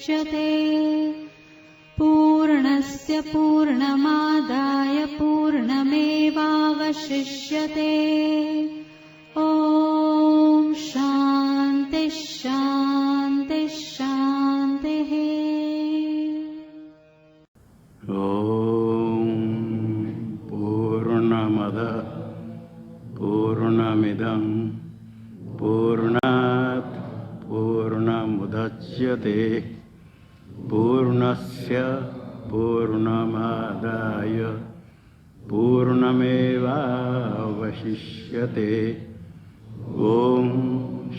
मुच्यते पूर्णस्य पूर्णमादाय पूर्णमेवावशिष्यते। ॐ शान्ति शान्ति शान्तिः। ॐ पूर्णमदः पूर्णमिदं पूर्णात् पूर्णमुदच्यते पूर्णस्य पूर्णमादाय पूर्णमेवावशिष्यते। ॐ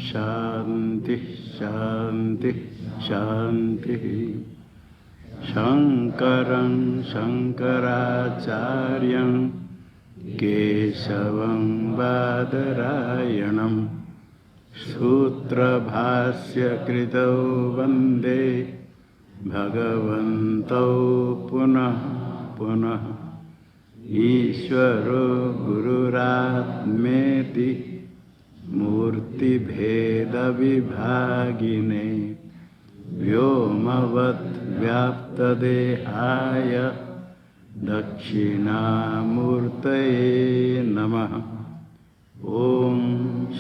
शान्ति शान्ति शान्तिः। शङ्करं शङ्कराचार्यं केशवं बादरायणं सूत्रभाष्यकृतौ वन्दे भगवन्तौ पुनः पुनः। ईश्वरो गुरुरात्मेति मूर्तिभेदविभागिने व्योमवद्व्याप्तदेहाय दक्षिणामूर्तये नमः। ॐ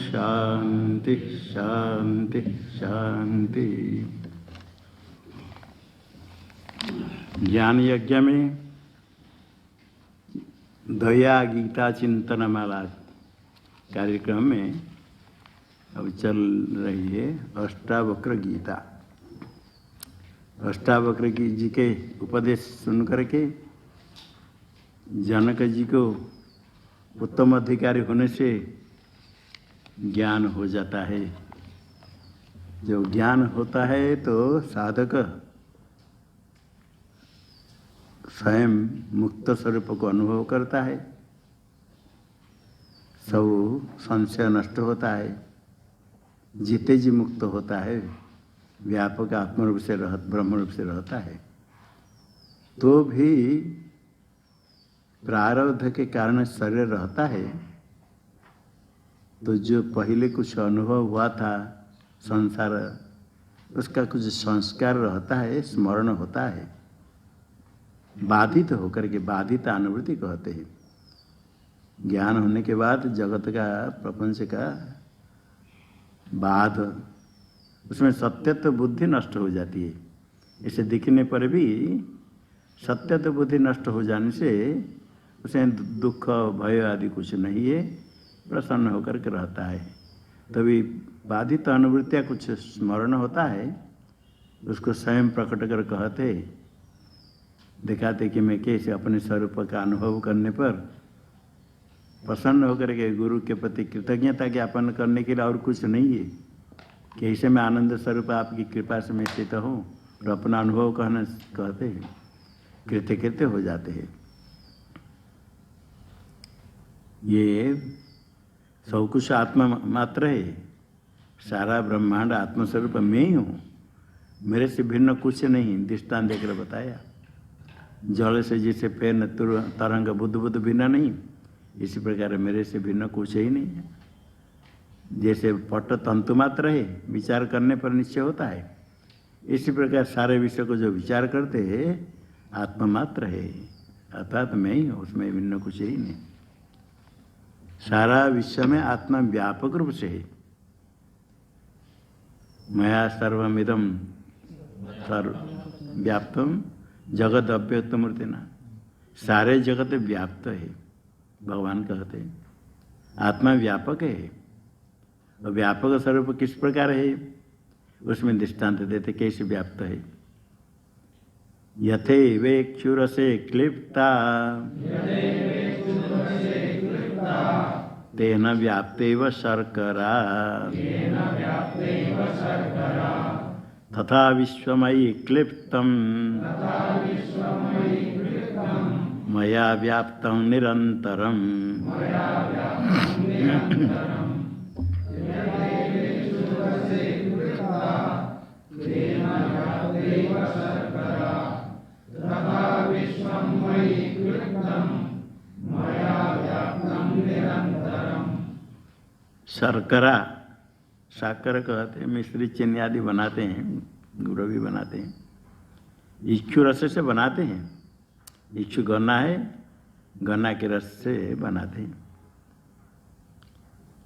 शान्ति शान्ति शान्ति। ज्ञान यज्ञ में दया गीता चिंतन माला कार्यक्रम में अब चल रही है अष्टावक्र गीता। अष्टावक्र जी के उपदेश सुन करके जनक जी को उत्तम अधिकारी होने से ज्ञान हो जाता है। जब ज्ञान होता है तो साधक स्वयं मुक्त स्वरूप को अनुभव करता है, सब संशय नष्ट होता है, जीते जी मुक्त होता है, व्यापक आत्मरूप से ब्रह्म रूप से रहता है। तो भी प्रारब्ध के कारण शरीर रहता है, तो जो पहले कुछ अनुभव हुआ था संसार, उसका कुछ संस्कार रहता है, स्मरण होता है, बाधित होकर के बाधित अनुभूति कहते हैं। ज्ञान होने के बाद जगत का प्रपंच का बाध, उसमें सत्यत्व बुद्धि नष्ट हो जाती है। इसे दिखने पर भी सत्यत्व बुद्धि नष्ट हो जाने से उसमें दुख भय आदि कुछ नहीं है, प्रसन्न होकर के रहता है। तभी बाधित अनुभूतियाँ कुछ स्मरण होता है, उसको स्वयं प्रकट कर कहते दिखाते कि मैं कैसे अपने स्वरूप का अनुभव करने पर प्रसन्न होकर के गुरु के प्रति कृतज्ञता ज्ञापन करने के लिए और कुछ नहीं है। कैसे मैं आनंद स्वरूप आपकी कृपा से मैं स्थित हूँ और अपना अनुभव कहते हैं, कृत्य कृत्य हो जाते हैं। ये सब कुछ आत्मा मात्र है, सारा ब्रह्मांड आत्मस्वरूप मैं ही हूँ, मेरे से भिन्न कुछ नहीं। दृष्टांत देकर बताया, जल से जैसे पेन तरंग बुद्ध बुद्ध भिन्न नहीं, इसी प्रकार मेरे से भिन्न कुछ ही नहीं है। जैसे पट तंतु मात्र है, विचार करने पर निश्चय होता है, इसी प्रकार सारे विषय को जो विचार करते हैं आत्मा मात्र है, अर्थात मैं ही हूँ, उसमें भिन्न कुछ ही नहीं। सारा विश्व में आत्मा व्यापक रूप से है। मया सर्वमिदं व्याप्तम जगत अव्यक्त मूर्तिना, सारे जगत व्याप्त है, भगवान कहते हैं। आत्मा व्यापक है, और व्यापक स्वरूप किस प्रकार है उसमें दृष्टांत देते कैसे व्याप्त है। यथैवेक्षुरसे क्लिप्ता तेन व्याप्तेव शर्करा तथा विश्वमयि क्लिप्तं मया व्याप्तं निरन्तरम्। शर्करा, साकर कहते हैं, मिश्री चीनी आदि बनाते हैं, गुड़ भी बनाते हैं। इच्छु रस से बनाते हैं। इच्छु गन्ना है, गन्ना के रस से बनाते हैं।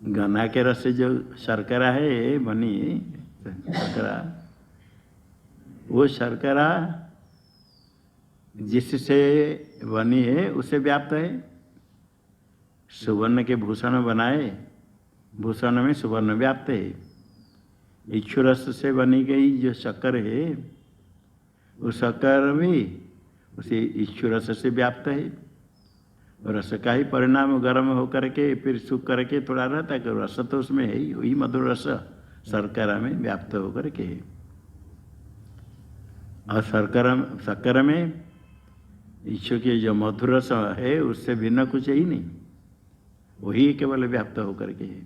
गन्ना के रस से जो शर्करा है बनी शर्करा, वो शर्करा जिससे बनी है उससे व्याप्त है। सुवर्ण के भूषण बनाए, भूषण में सुवर्ण व्याप्त है। इच्छु रस से बनी गई जो शक्कर है, उस शक्कर भी उसी इच्छु रस से व्याप्त है। रस का ही परिणाम गर्म होकर के फिर सूख करके थोड़ा रहता है, कि रस तो उसमें है ही, वही मधुर रस शर्करा में व्याप्त होकर के है। और शक्कर में इच्छु की जो मधुर रस है उससे भिन्न कुछ ही नहीं, वही केवल व्याप्त होकर के है।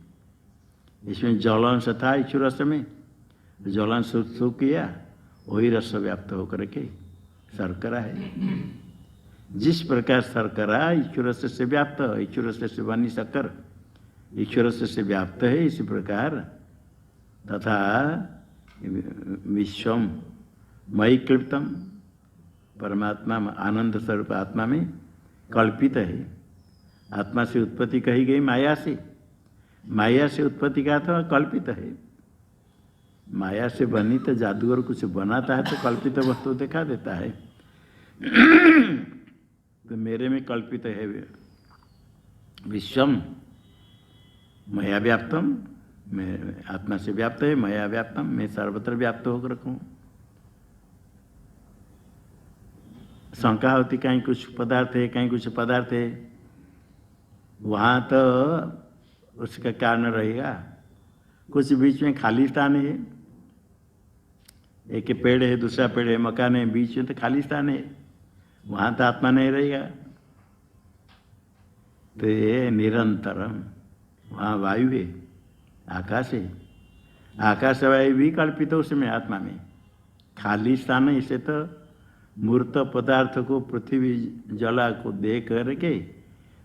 इसमें जलांश था इच्छु रस में, जलांश सूख किया, वही रस व्याप्त होकर के शर्करा है। जिस प्रकार शर्करा इच्छु रस से व्याप्त, इच्छु रस से बनी शक्कर इच्छु रस से व्याप्त है, इसी प्रकार तथा विश्वम मयि क्लिप्तम, परमात्मा आनंद स्वरूप आत्मा में कल्पित है। आत्मा से उत्पत्ति कही गई माया से, माया से उत्पत्ति का था कल्पित है। माया से बनी तो जादूगर कुछ बनाता है तो कल्पित वस्तु दिखा देता है। तो मेरे में कल्पित है विश्वम मया व्याप्तम, मैं आत्मा से व्याप्त है, मया व्याप्तम, मैं सर्वत्र व्याप्त होकर रखूँ। शंका होती कहीं कुछ पदार्थ है, कहीं कुछ पदार्थ है, वहाँ तो उसका कारण रहेगा। कुछ बीच में खाली स्थान है, एक पेड़ है, दूसरा पेड़ है, मकान है, बीच में तो खाली स्थान है, वहाँ तो आत्मा नहीं रहेगा। तो ये निरंतरम, वहाँ वायु है, आकाश है, आकाश वायु भी कल्पित है उसमें आत्मा में। खाली स्थान है, इसे तो मूर्त पदार्थ को पृथ्वी जला को देख करके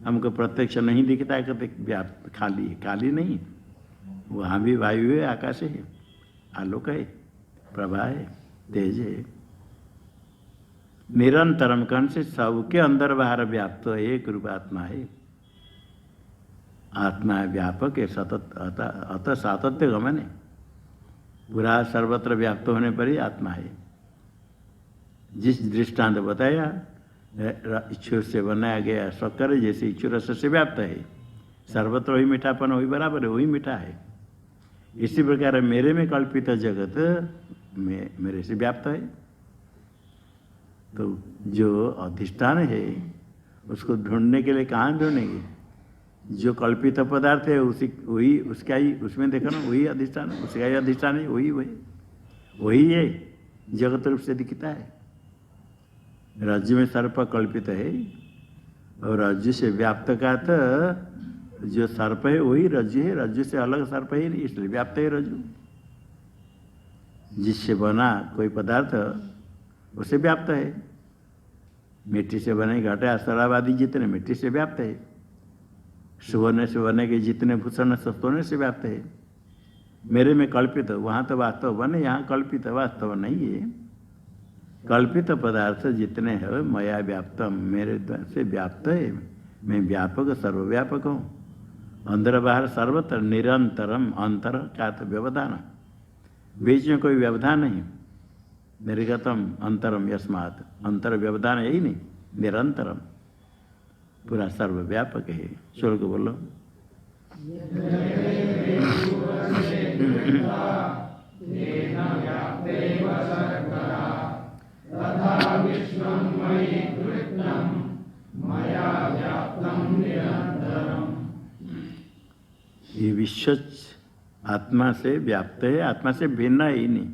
हमको प्रत्यक्ष नहीं दिखता है, कहते खाली है, खाली नहीं, वहाँ भी वायु है, आकाश है, आलोक है, प्रभा है, तेज है। निरंतरम कण से सबके अंदर बाहर व्याप्त एक रूप आत्मा है। आत्मा है व्यापक है, सतत अतः सातत्य गमन है, पूरा सर्वत्र व्याप्त होने पर ही आत्मा है। जिस दृष्टांत बताया इच्छु से बनाया गया शक्कर जैसे इच्छु रस से व्याप्त है, सर्वत्र वही मीठापन वही बराबर है, वही मीठा है। इसी प्रकार मेरे में कल्पित जगत मेरे से व्याप्त है। तो जो अधिष्ठान है उसको ढूंढने के लिए कहाँ ढूंढेंगे? जो कल्पित पदार्थ है उसी वही उसका ही, उसमें देखो ना, वही अधिष्ठान, उसका ही अधिष्ठान है, वही है, जगत रूप से दिखता है। राज्य में सर्प कल्पित है और राज्य से व्याप्त का तो जो सर्प है वही रज्जु है, रज्जु से अलग सर्प ही नहीं, इसलिए व्याप्त है रज्जु। जिससे बना कोई पदार्थ उसे व्याप्त है। मिट्टी से बने घटे शराब आदि जितने मिट्टी से व्याप्त है। सुवर्ण से बने के जितने भूषण सोने से व्याप्त है। मेरे में कल्पित, वहाँ तो वास्तव बने, यहाँ कल्पित वास्तव नहीं है। कल्पित पदार्थ जितने हैं मया व्याप्तम, मेरे से व्याप्त है, मैं व्यापक सर्वव्यापक हूँ, अंदर बाहर सर्वत्र निरंतरम, अंतर का तो व्यवधान, बीच में कोई व्यवधान नहीं। निर्गतम अंतरम यस्मात्, अंतर व्यवधान यही नहीं, निरंतरम पूरा सर्वव्यापक है। श्लोक बोलो। ये विश्व आत्मा से व्याप्त है, आत्मा से भिन्न ही नहीं।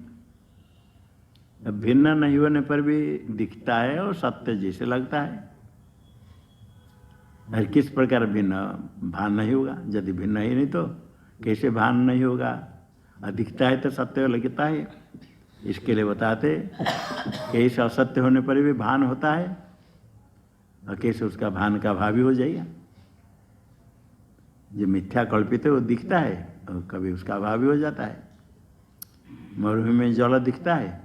भिन्न नहीं होने पर भी दिखता है और सत्य जैसे लगता है। और किस प्रकार भिन्न? भान नहीं होगा। यदि भिन्न ही नहीं तो कैसे भान नहीं होगा? दिखता है तो सत्य लगता है। इसके लिए बताते कैसे असत्य होने पर भी भान होता है और कैसे उसका भान का भाव भी हो जाएगा। जो मिथ्या कल्पित है वो दिखता है और कभी उसका भाव भी हो जाता है। मरुभूमि में जल दिखता है,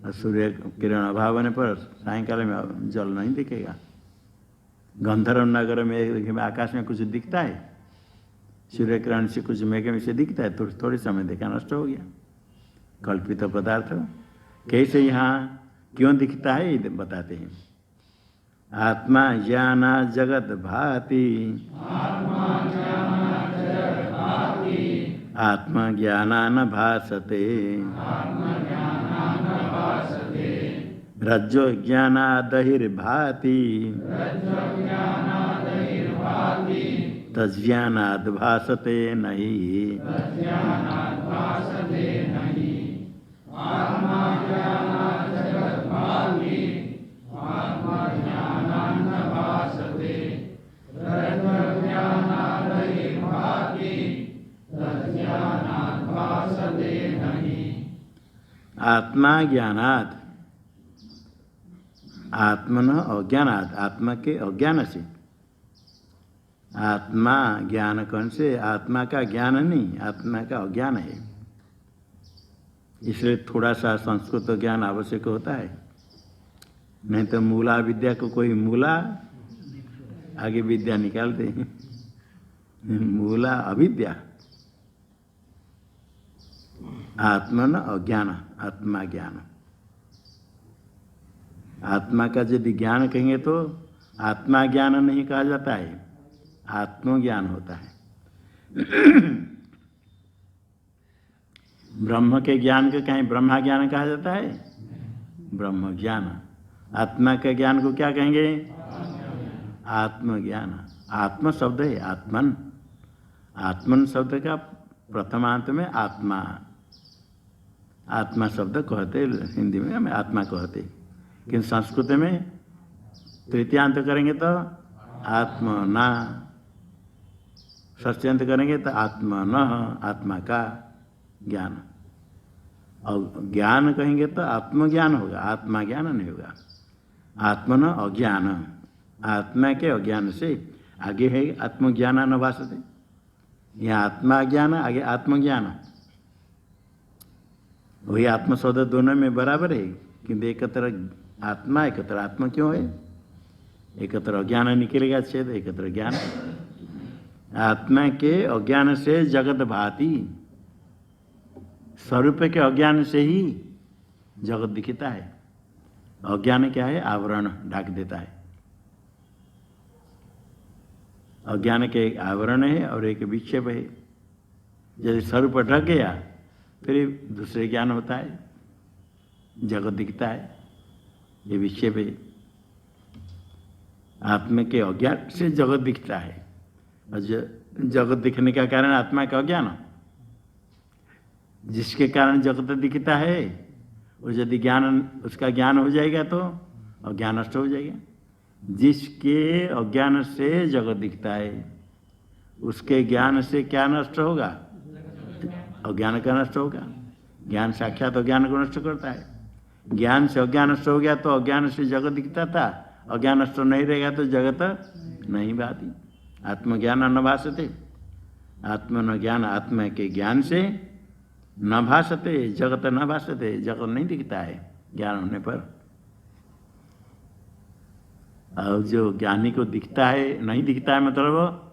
और सूर्य किरण अभाव होने पर सायंकाल में जल नहीं दिखेगा। गंधर्व नगर में आकाश में कुछ दिखता है, सूर्य किरण से कुछ मेघ में से दिखता है, तो थोड़े समय देखा नष्ट हो गया। कल्पित पदार्थ कैसे यहाँ क्यों दिखता है ये बताते हैं। आत्मा ज्ञान जगत भाति, आत्मज्ञान न भासते, रज्जो ज्ञानादहिर्भाति, तज्ज्ञानाद् भासते नहीं। आत्मा ज्ञानात्, आत्मन अज्ञानात्, आत्मा के अज्ञान से। आत्मा ज्ञान कौन से? आत्मा का ज्ञान नहीं, आत्मा का अज्ञान है। इसलिए थोड़ा सा संस्कृत ज्ञान आवश्यक होता है, नहीं तो मूला विद्या को कोई मूला आगे विद्या निकालते हैं। मूला अविद्या, आत्मन अज्ञान, आत्मा ज्ञान। आत्मा का यदि ज्ञान कहेंगे तो आत्मा ज्ञान नहीं कहा जाता है, आत्मज्ञान होता है। ब्रह्म के ज्ञान को कहीं ब्रह्मा ज्ञान कहा जाता है? ब्रह्म ज्ञान। आत्मा के ज्ञान को क्या कहेंगे? आत्मज्ञान। आत्म शब्द है आत्मन, आत्मन शब्द का प्रथमांत में आत्मा, आत्मा शब्द कहते हिंदी में हमें आत्मा कहते, किंतु संस्कृत में तृतीयांत करेंगे तो आत्मना, षष्ट्यंत करेंगे तो आत्मन, आत्मा का ज्ञान। और ज्ञान कहेंगे तो आत्मज्ञान होगा, आत्मा ज्ञान नहीं होगा। आत्मन अज्ञान, आत्मा के अज्ञान से आगे है आत्मज्ञान न भासते। यहाँ आत्मा ज्ञान, आगे आत्मज्ञान। वही आत्म शब्द दोनों में बराबर है, किंतु एकत्र आत्मा एकत्र आत्मा क्यों है? एकत्र अज्ञान निकलेगा छेद, एकत्र ज्ञान। आत्मा के अज्ञान से जगत भाति, स्वरूप के अज्ञान से ही जगत दिखता है। अज्ञान क्या है? आवरण ढक देता है। अज्ञान के एक आवरण है और एक विक्षेप है। यदि स्वरूप ढक गया फिर दूसरे ज्ञान होता है, जगत दिखता है, ये विक्षेप है। आत्मा के अज्ञान से जगत दिखता है, और जगत दिखने का कारण आत्मा का अज्ञान। जिसके कारण जगत दिखता है और यदि ज्ञान, उसका ज्ञान हो जाएगा तो अज्ञान नष्ट हो जाएगा। जिसके अज्ञान से जगत दिखता है उसके ज्ञान से क्या नष्ट होगा? अज्ञान का नष्ट होगा। ज्ञान साक्षात अज्ञान को नष्ट करता है। ज्ञान से अज्ञान नष्ट हो गया तो अज्ञान से जगत दिखता था, अज्ञान नष्ट नहीं रहेगा तो जगत नहीं भाती। आत्मज्ञान न भासते, आत्मन ज्ञान, आत्मा के ज्ञान से न भासते, जगत न भासते, जगत नहीं दिखता है ज्ञान होने पर। और जो ज्ञानी को दिखता है, नहीं दिखता है मतलब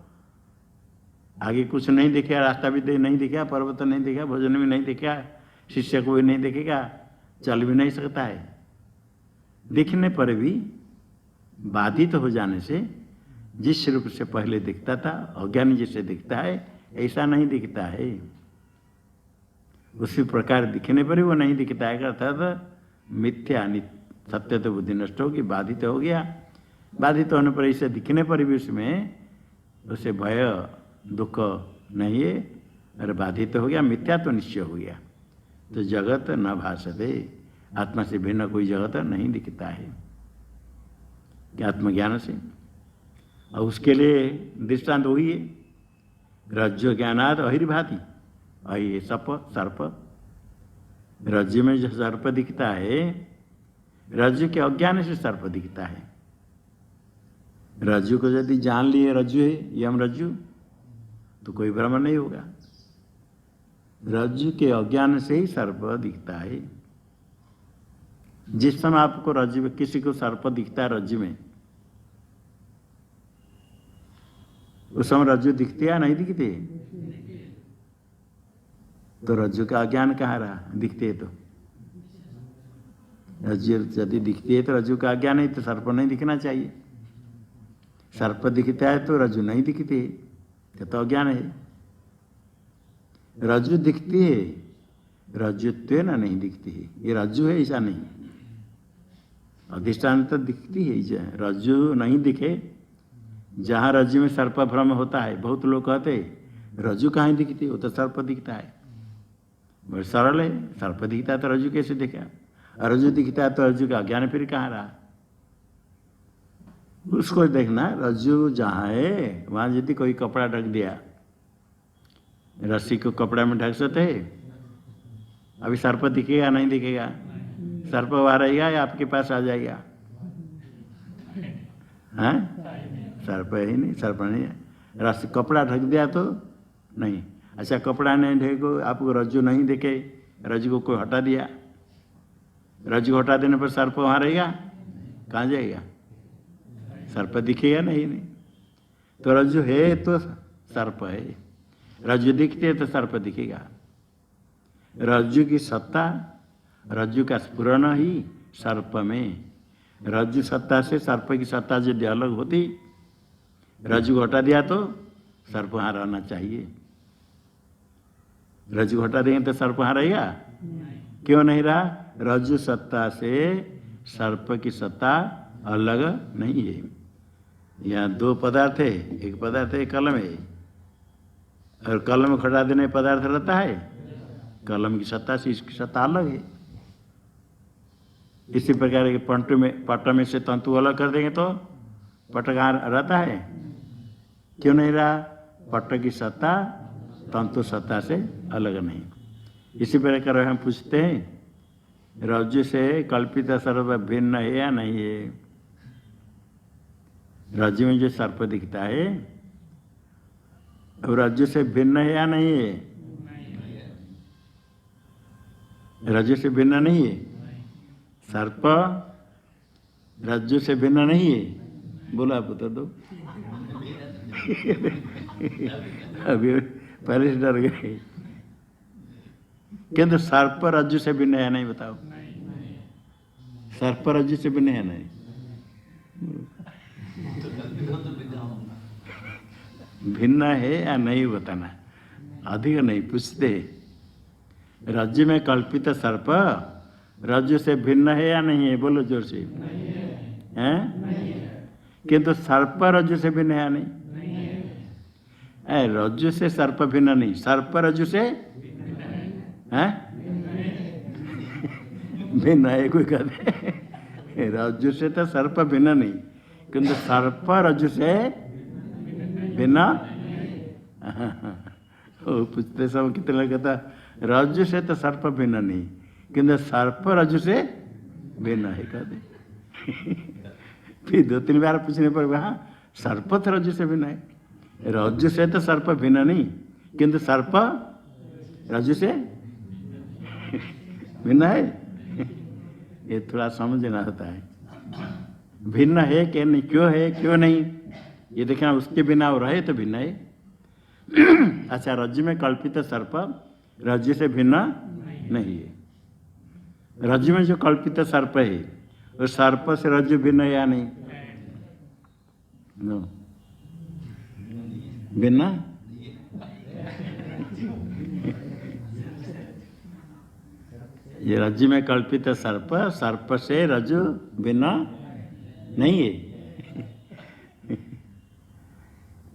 आगे कुछ नहीं दिखेगा, रास्ता भी नहीं दिखेगा, पर्वत नहीं दिखेगा, भोजन भी नहीं दिखेगा, शिष्य को भी नहीं दिखेगा, चल भी नहीं सकता है। दिखने पर भी बाधित हो जाने से जिस रूप से पहले दिखता था, अज्ञानी जैसे दिखता है, ऐसा नहीं दिखता है। उसी प्रकार दिखने पर भी वो नहीं दिखता है, अर्थात मिथ्या, सत्य तो बुद्धि नष्ट होगी, बाधित हो गया। बाधित होने पर इसे दिखने पर भी उसमें उसे भय दुख नहीं है, और बाधित हो गया, मिथ्या तो निश्चय हो गया, तो जगत न भासते, आत्मा से भिन्न कोई जगत नहीं दिखता है कि आत्मज्ञान से। और उसके लिए दृष्टांत वही है, रज्जु ज्ञानाद अहिर्भाति। अहि सप सर्प, रज्जु में जो सर्प दिखता है, रज्जु के अज्ञान से सर्प दिखता है। रज्जु को यदि जान लिए रज्जु है, यम रज्जु, तो कोई भ्रम नहीं होगा। रज्जु के अज्ञान से ही सर्प दिखता है। जिस समय आपको रज्जु में किसी को सर्प दिखता है रज्जु में, उस समय रज्जु दिखती है या नहीं दिखती? तो रज्जु का अज्ञान कहाँ रहा? दिखती है तो रज्जु यदि दिखती है तो रज्जु का अज्ञान है, तो सर्प नहीं दिखना चाहिए। सर्प दिखता है तो रज्जु नहीं दिखती है, तो अज्ञान है। रज्जु दिखती है, रज्जुत्व ना नहीं दिखती है, ये रज्जु है ऐसा नहीं। अधिष्ठान तो दिखती है, रज्जु नहीं दिखे। जहाँ रज्जु में सर्प भ्रम होता है, बहुत लोग कहते रज्जु कहाँ दिखती है, वो तो सर्प दिखता है। बड़ी सरल है, सर्प दिखता है तो रज्जु कैसे दिखा? रज्जु दिखता है तो रज्जु का अज्ञान फिर कहाँ रहा? उसको देखना, रज्जु जहाँ है वहाँ यदि कोई कपड़ा ढक दिया, रस्सी को कपड़ा में ढक सकते, अभी सर्प दिखेगा नहीं दिखेगा? सर्प वहाँ रहेगा या आपके पास आ जाएगा? हैं? सर्प है ही नहीं, सर्प नहीं है। रस्सी कपड़ा ढक दिया तो नहीं। अच्छा, कपड़ा नहीं ढको, आपको रज्जु नहीं दिखे, रज्जु को कोई हटा दिया, रज्जु हटा देने पर सर्प वहाँ रहेगा? कहाँ जाएगा? सर्प दिखेगा नहीं, नहीं। तो रज्जु है तो सर्प है, रज्जु दिखते है तो सर्प दिखेगा। रज्जु की सत्ता, रज्जु का स्फुरण ही सर्प में। रज्जु सत्ता से सर्प की सत्ता यदि अलग होती, रज्जु हटा दिया तो सर्प वहाँ रहना चाहिए। रज्जु हटा देंगे तो सर्प वहाँ रहेगा? क्यों नहीं रहा? रज्जु सत्ता से सर्प की सत्ता अलग नहीं है। यहाँ दो पदार्थ है, एक पदार्थ है कलम है, और कलम को हटा देने पदार्थ रहता है। कलम की सत्ता से इसकी सत्ता अलग है। इसी प्रकार के पट में से तंतु अलग कर देंगे तो पट कहाँ रहता है? क्यों नहीं रहा? पट की सत्ता तंतु सत्ता से अलग नहीं। इसी प्रकार हम पूछते हैं, रज्जु से कल्पित सर्प भिन्न है या नहीं है? रज्जु में जो सर्प दिखता है और रज्जु से भिन्न है या नहीं है? रज्जु से भिन्न नहीं है। सर्प रज्जु से भिन्न नहीं है। बोला आप बता दो। अभी पहले से डर गए। किंतु सर्प रज्जु से भिन्न है नहीं? बताओ। सर्प रज्जु से भिन्न है नहीं? भिन्न है या नहीं बताना, अधिक नहीं पूछते। रज्जु में कल्पित सर्प रज्जु से भिन्न है या नहीं है? बोलो जोर से। हैं? किंतु सर्प रज्जु से भिन्न है या नहीं? रज्जु से सर्प भिन्न नहीं, सर्प रज्जु से हैं? भिन्न है। कोई कहते रज्जु से तो सर्प भिन्न नहीं, किंतु सर्प रज्जु से भिन्न। पूछते समय कितने लोग कहता रज्जु से तो सर्प भिन्न नहीं, किंतु सर्प रज्जु से भिन्न है कहते। फिर दो तीन बार पूछने पर वहाँ सर्प तो रज्जु से भिन्न है। रज्जु से तो सर्प भिन्न नहीं, किंतु सर्प रज्जु से भिन्न है। ये थोड़ा समझना होता है, भिन्न है क्या नहीं, क्यों है क्यों नहीं, ये देखना। उसके बिना वो रहे तो भिन्न है। अच्छा, रज्जु में कल्पित सर्प रज्जु से भिन्न नहीं है। रज्जु में जो कल्पित सर्प है वो सर्प से रज्जु भिन्न है या नहीं? भिन्न। ये रज्जु में कल्पित सर्प, सर्प से रज्जु भिन्न नहीं है।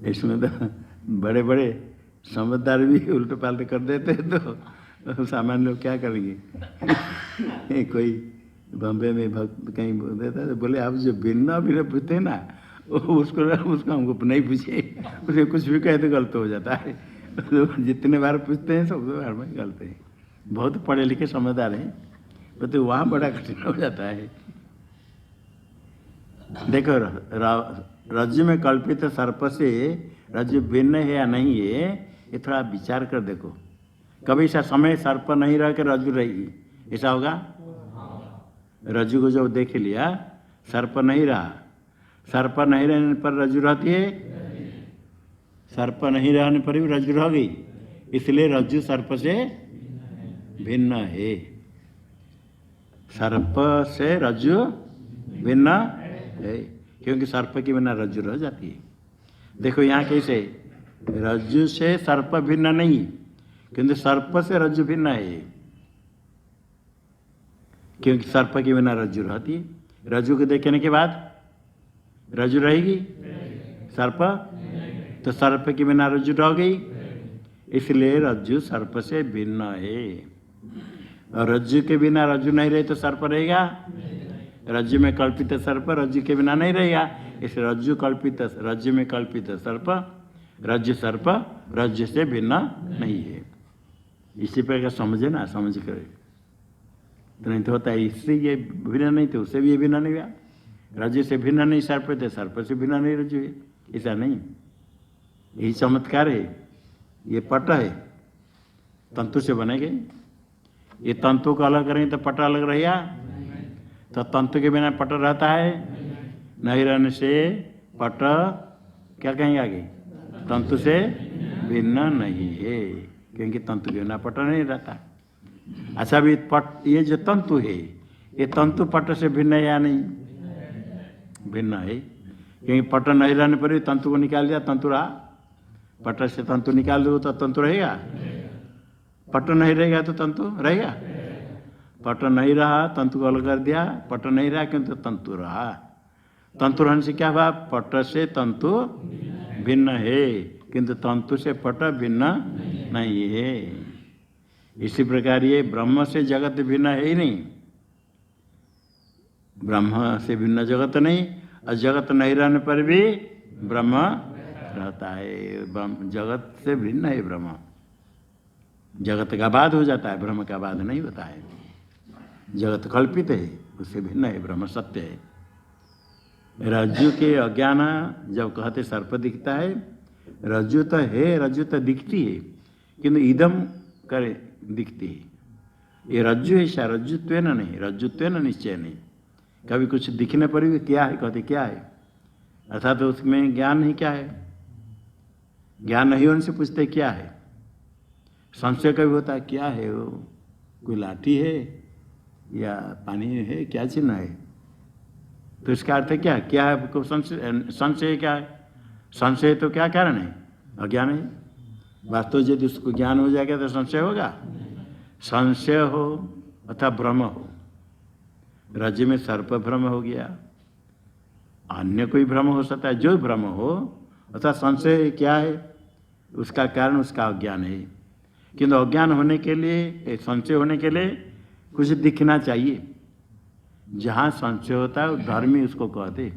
इसमें तो बड़े बड़े समझदार भी उल्टे पाल्टे कर देते तो सामान्य लोग क्या करेंगे। कोई बॉम्बे में भक्त कहीं बोल देता तो बोले आप जो भिन्न भिन्न पूछते हैं ना, उसको हमको नहीं पूछे, उसे कुछ भी कहे तो गलत हो जाता है। तो जितने बार पूछते हैं सब बार में गलत है। बहुत पढ़े लिखे समझदार हैं, तो वहाँ बड़ा कठिन हो जाता है। देखो, रज्जु में कल्पित सर्प से रज्जु भिन्न है या नहीं है, ये थोड़ा विचार कर देखो। कभी ऐसा समय सर्प नहीं रह के रज्जु रहेगी, ऐसा होगा? रज्जु को जब देख लिया सर्प नहीं रहा, सर्प नहीं रहने पर रज्जु रहती है, सर्प नहीं रहने पर भी रज्जु रह गई, इसलिए रज्जु सर्प से भिन्न है। सर्प से रज्जु भिन्न है, क्योंकि सर्प के बिना रज्जु रह जाती है। देखो यहाँ कैसे रज्जु से सर्प भिन्न नहीं, किंतु सर्प से रज्जु भिन्न है, क्योंकि सर्प के बिना रज्जु रहती है। रज्जु को देखने के बाद रज्जु रहेगी, सर्प तो सर्प के बिना रज्जु रह गई, इसलिए रज्जु सर्प से भिन्न है। और रज्जु के बिना रज्जु नहीं रहे तो सर्प रहेगा, रज्जु में कल्पित सर्प रज्जु के बिना नहीं रहेगा, इस रज्जु कल्पित रज्जु में कल्पित सर्प रज्जु सर्प रज्जु से भिन्न नहीं है। इसी प्रकार समझे ना, समझ कर तो नहीं तो होता है, इससे ये भिन्न नहीं तो उससे भी ये भिन्न नहीं हुआ। रज्जु से भिन्न नहीं सर्प थे, सर्प से भिन्न नहीं रज्जु है, ऐसा नहीं। यही चमत्कार है। ये पट है, तंतु से बनेगे, ये तंतु को अलग करेंगे तो पट अलग रहेगा, तो तंतु के बिना पट रहता है, नहीं रहने से पट क्या कहेंगे आगे, तंतु से भिन्न नहीं है, क्योंकि तंतु के बिना पट नहीं रहता। अच्छा अभी पट ये जो तंतु है, ये तंतु पट से भिन्न है या नहीं, भिन्न है, क्योंकि पट नहीं रहने पर भी तंतु को निकाल दिया, तंतु रहा। पट से तंतु निकाल दो तो तंतु रहेगा, पट नहीं रहेगा तो तंतु रहेगा। पट नहीं रहा, तंतु को अलग कर दिया, पट नहीं रहा किंतु तंतु रहा। तंतु रहने से क्या हुआ, पट से तंतु भिन्न है, किंतु तंतु से पट भिन्न नहीं है। इसी प्रकार ये ब्रह्म से जगत भिन्न है ही नहीं, ब्रह्म से भिन्न जगत नहीं, और जगत नहीं रहने पर भी ब्रह्म रहता है। जगत से भिन्न है ब्रह्म, जगत का बाद हो जाता है, ब्रह्म का बाद नहीं होता है। जगत कल्पित है, उससे भिन्न है, ब्रह्म सत्य है। रज्जु के अज्ञान जब कहते सर्प दिखता है, रज्जु तो है, रज्जु तो दिखती है, किंतु इदम करे दिखती है। ये रज्जु है, रज्जुत्व नहीं, रज्जुत्व निश्चय नहीं। कभी कुछ दिखने पर भी क्या है कहते क्या है, अर्थात तो उसमें ज्ञान नहीं, क्या है, ज्ञान नहीं होने से पूछते क्या है। संशय कभी होता है क्या है वो, कोई लाठी है या पानी है, क्या चिन्ह है, तो इसका अर्थ क्या है, क्या है को संशय क्या है, संशय तो क्या कारण है, अज्ञान है। वास्तव यदि उसको ज्ञान हो जाएगा तो संशय होगा, संशय हो अथवा भ्रम हो। राज्य में सर्प भ्रम हो गया, अन्य कोई भ्रम हो सकता है, जो भ्रम हो अर्थात संशय क्या है, उसका कारण उसका अज्ञान है। किंतु अज्ञान होने के लिए, संशय होने के लिए कुछ दिखना चाहिए। जहाँ संशय होता है धर्मी उसको कहते,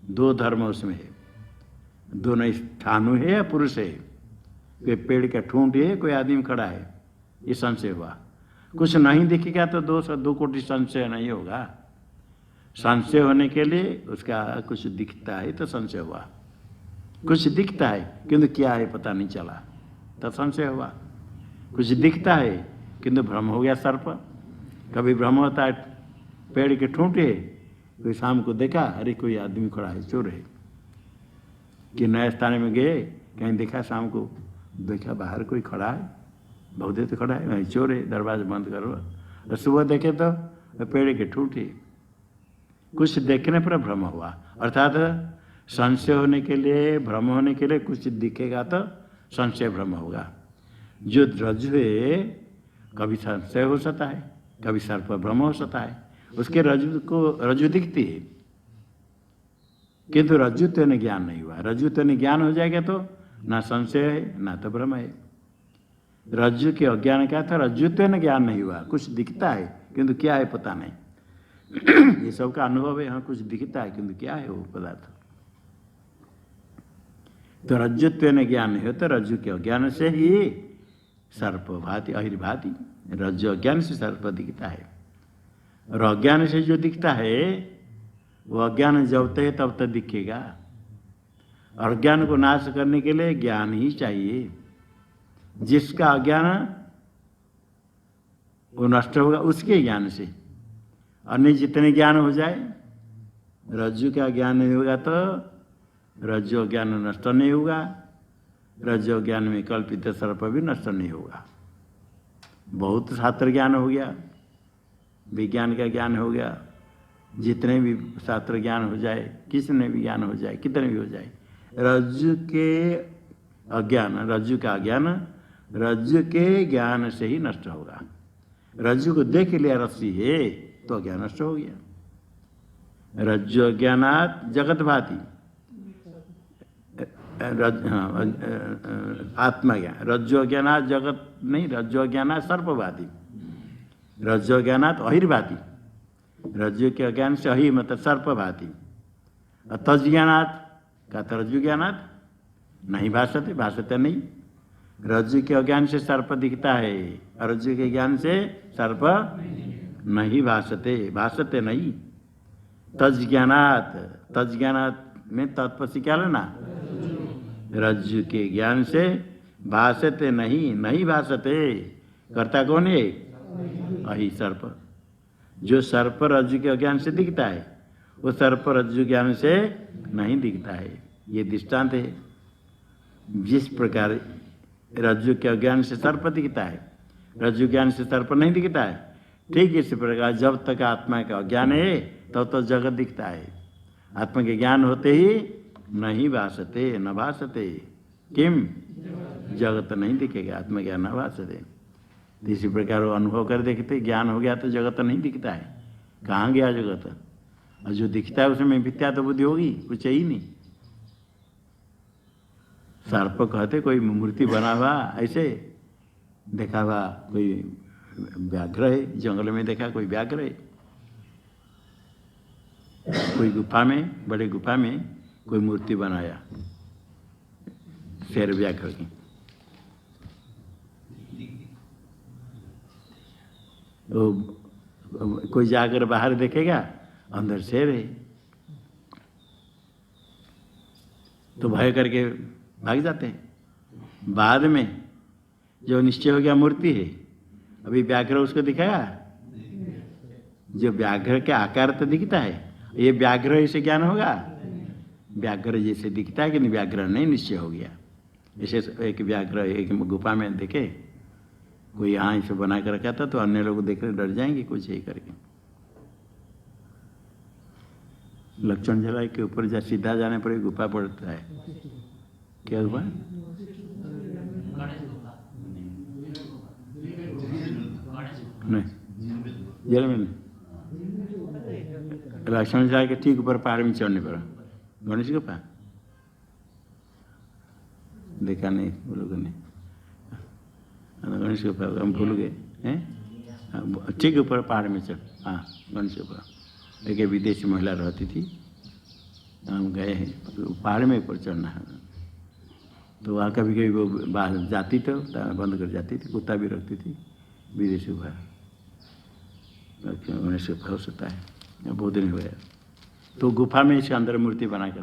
दो धर्म उसमें है, दोनों स्थानु है या पुरुष है, कोई पेड़ का ठूंठ है, कोई आदमी खड़ा है, ये संशय हुआ। कुछ नहीं दिखेगा तो दो कोटि संशय नहीं होगा। संशय होने के लिए उसका कुछ दिखता है तो संशय हुआ, कुछ दिखता है किंतु क्या है पता नहीं चला तो संशय हुआ। कुछ दिखता है किंतु भ्रम हो गया, सर्प कभी भ्रम होता है, पेड़ के ठूंठे, कोई शाम को देखा अरे कोई आदमी खड़ा है, चोर है, कि नए स्थान में गए कहीं देखा, शाम को देखा बाहर कोई खड़ा है, बहुत देर तो खड़ा है, नहीं चोर है, दरवाजा बंद करो। और सुबह देखे तो पेड़ के ठूंठे, कुछ देखने पर भ्रम हुआ। अर्थात संशय होने के लिए, भ्रम होने के लिए कुछ दिखेगा तो संशय भ्रम होगा। जो रज्जु है कभी संशय हो सकता है, कभी सर्प भ्रम हो सकता है, उसके रज्जु दिखती है किंतु रज्जुत्व ने ज्ञान नहीं हुआ। रज्जुत्व ने ज्ञान हो जाएगा तो ना संशय है ना तो भ्रम है। रज्जु के अज्ञान क्या था, रज्जुत्व ने ज्ञान नहीं हुआ, कुछ दिखता है किंतु क्या है पता नहीं। ये सबका अनुभव है, हाँ कुछ दिखता है किंतु क्या है वो पदार्थ। तो रज्जुत्व ने ज्ञान नहीं होता, रज्जु के अज्ञान से ही सर्प भाति अहिर्भाति, रज्जु अज्ञान से सर्प दिखता है। और अज्ञान से जो दिखता है वो अज्ञान जब तक तब तक दिखेगा। और अज्ञान को नाश करने के लिए ज्ञान ही चाहिए। जिसका अज्ञान वो नष्ट होगा उसके ज्ञान से, अन्य जितने ज्ञान हो जाए, रज्जु का ज्ञान नहीं होगा तो रज्जु ज्ञान नष्ट नहीं होगा, रज्जु ज्ञान में कल्पित सर्प भी नष्ट नहीं होगा। बहुत शास्त्र ज्ञान हो गया, विज्ञान का ज्ञान हो गया, जितने भी शास्त्र ज्ञान हो जाए, किसने भी ज्ञान हो जाए, कितने भी हो जाए, रज्जु के अज्ञान, रज्जु का ज्ञान रज्जु के ज्ञान से ही नष्ट होगा। रज्जु को देख लिया रस्सी है तो ज्ञान नष्ट हो गया। रज्जु ज्ञानात जगत भाति, आत्मा ज्ञान, रज्जु ज्ञानात जगत नहीं, रज्जु ज्ञानात सर्पभाति, रज्जु ज्ञानात अहिर्भाति, रज्जु के ज्ञान से अहि मतलब सर्पभाति, तज ज्ञानात का रज्जु ज्ञानात नहीं भाषते, भाषते नहीं। रज्जु के अज्ञान से सर्प दिखता है, रज्जु के ज्ञान से सर्प नहीं भाषते, भाषते नहीं। तज ज्ञानात, तज ज्ञानात में तत्पसी क्या लेना, रज्जु के ज्ञान से भाषते नहीं, नहीं भाषते, करता कौन है, अहि सर्प। जो सर्प रज्जु के अज्ञान से दिखता है वो सर्प रज्जु ज्ञान से नहीं दिखता है। ये दृष्टांत है। जिस प्रकार रज्जु के अज्ञान से सर्प दिखता है, रज्जु ज्ञान से सर्प नहीं दिखता है, ठीक इसी प्रकार जब तक आत्मा का अज्ञान है तब तो जगत दिखता है। आत्मा के ज्ञान होते ही नहीं भाषते, न भाषते, किम जगत नहीं दिखेगा, आत्मा ज्ञान न भाषते। इसी प्रकार वो अनुभव कर देखते, ज्ञान हो गया तो जगत नहीं दिखता है, कहाँ गया जगत, और जो दिखता है उसमें मिथ्या तो बुद्धि होगी, कुछ ही नहीं। सर्प कहते कोई मूर्ति बना हुआ ऐसे देखा हुआ, कोई व्याघ्र है, जंगल में देखा कोई व्याघ्र है, कोई गुफा में, बड़े गुफा में कोई मूर्ति बनाया शेर व्याघ्र की, तो कोई जाकर बाहर देखेगा अंदर शेर है, तो भय करके भाग जाते हैं। बाद में जो निश्चय हो गया मूर्ति है, अभी व्याघ्र उसको दिखाया, जो व्याघ्र के आकार तो दिखता है, ये व्याघ्र ऐसे ज्ञान होगा, व्याघ्र जैसे दिखता है कि नहीं, व्याघ्र नहीं, निश्चय हो गया। जैसे एक व्याघ्र एक गुफा में देखे कोई यहाँ इसे बना कर रखा था, तो अन्य लोग देख डर जाएंगे कुछ ही करके। लक्षण जला के ऊपर जा सीधा जाने पर गुफा पड़ता है, क्या हुआ, नहीं जल में नहीं, लक्ष्मण जला के ठीक ऊपर पहाड़ में चढ़ने पर गणेश गुफा देखा नहीं वो लोगों ने, गणेश गुफा हम भूल गए हैं, ठीक ऊपर पहाड़ में चढ़, हाँ गणेश गुफा। एक विदेशी महिला रहती थी, हम गए हैं पहाड़ में ऊपर चढ़ना है, तो वहाँ कभी कभी वो बाहर जाती तो बंद कर जाती थी, कुत्ता भी रखती थी, विदेशी हुआ गणेश गुफा हो सकता है, बहुत दिन हुआ। तो गुफा में इसके अंदर मूर्ति बनाकर,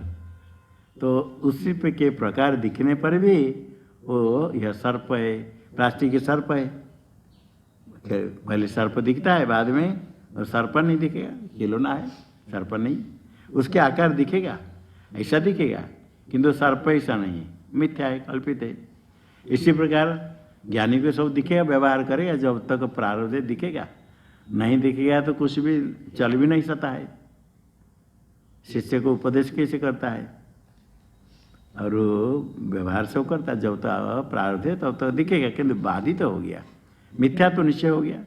तो उसी पे के प्रकार दिखने पर भी वो यह सर्प है, प्लास्टिक के सर्प है, पहले सर्प दिखता है बाद में, और सर्प नहीं दिखेगा, खिलौना है, सर्प नहीं, उसके आकार दिखेगा, ऐसा दिखेगा, किंतु सर्प ऐसा नहीं है, मिथ्या है, कल्पित है। इसी प्रकार ज्ञानी को सब दिखेगा, व्यवहार करेगा, जब तक प्रारब्ध दिखेगा, नहीं दिखेगा तो कुछ भी चल भी नहीं सकता है। शिष्य को उपदेश कैसे करता है, और व्यवहार सब करता है, जब तक प्रारब्ध है तब तक दिखेगा, किंतु बाधित हो गया, मिथ्या तो निश्चय हो गया,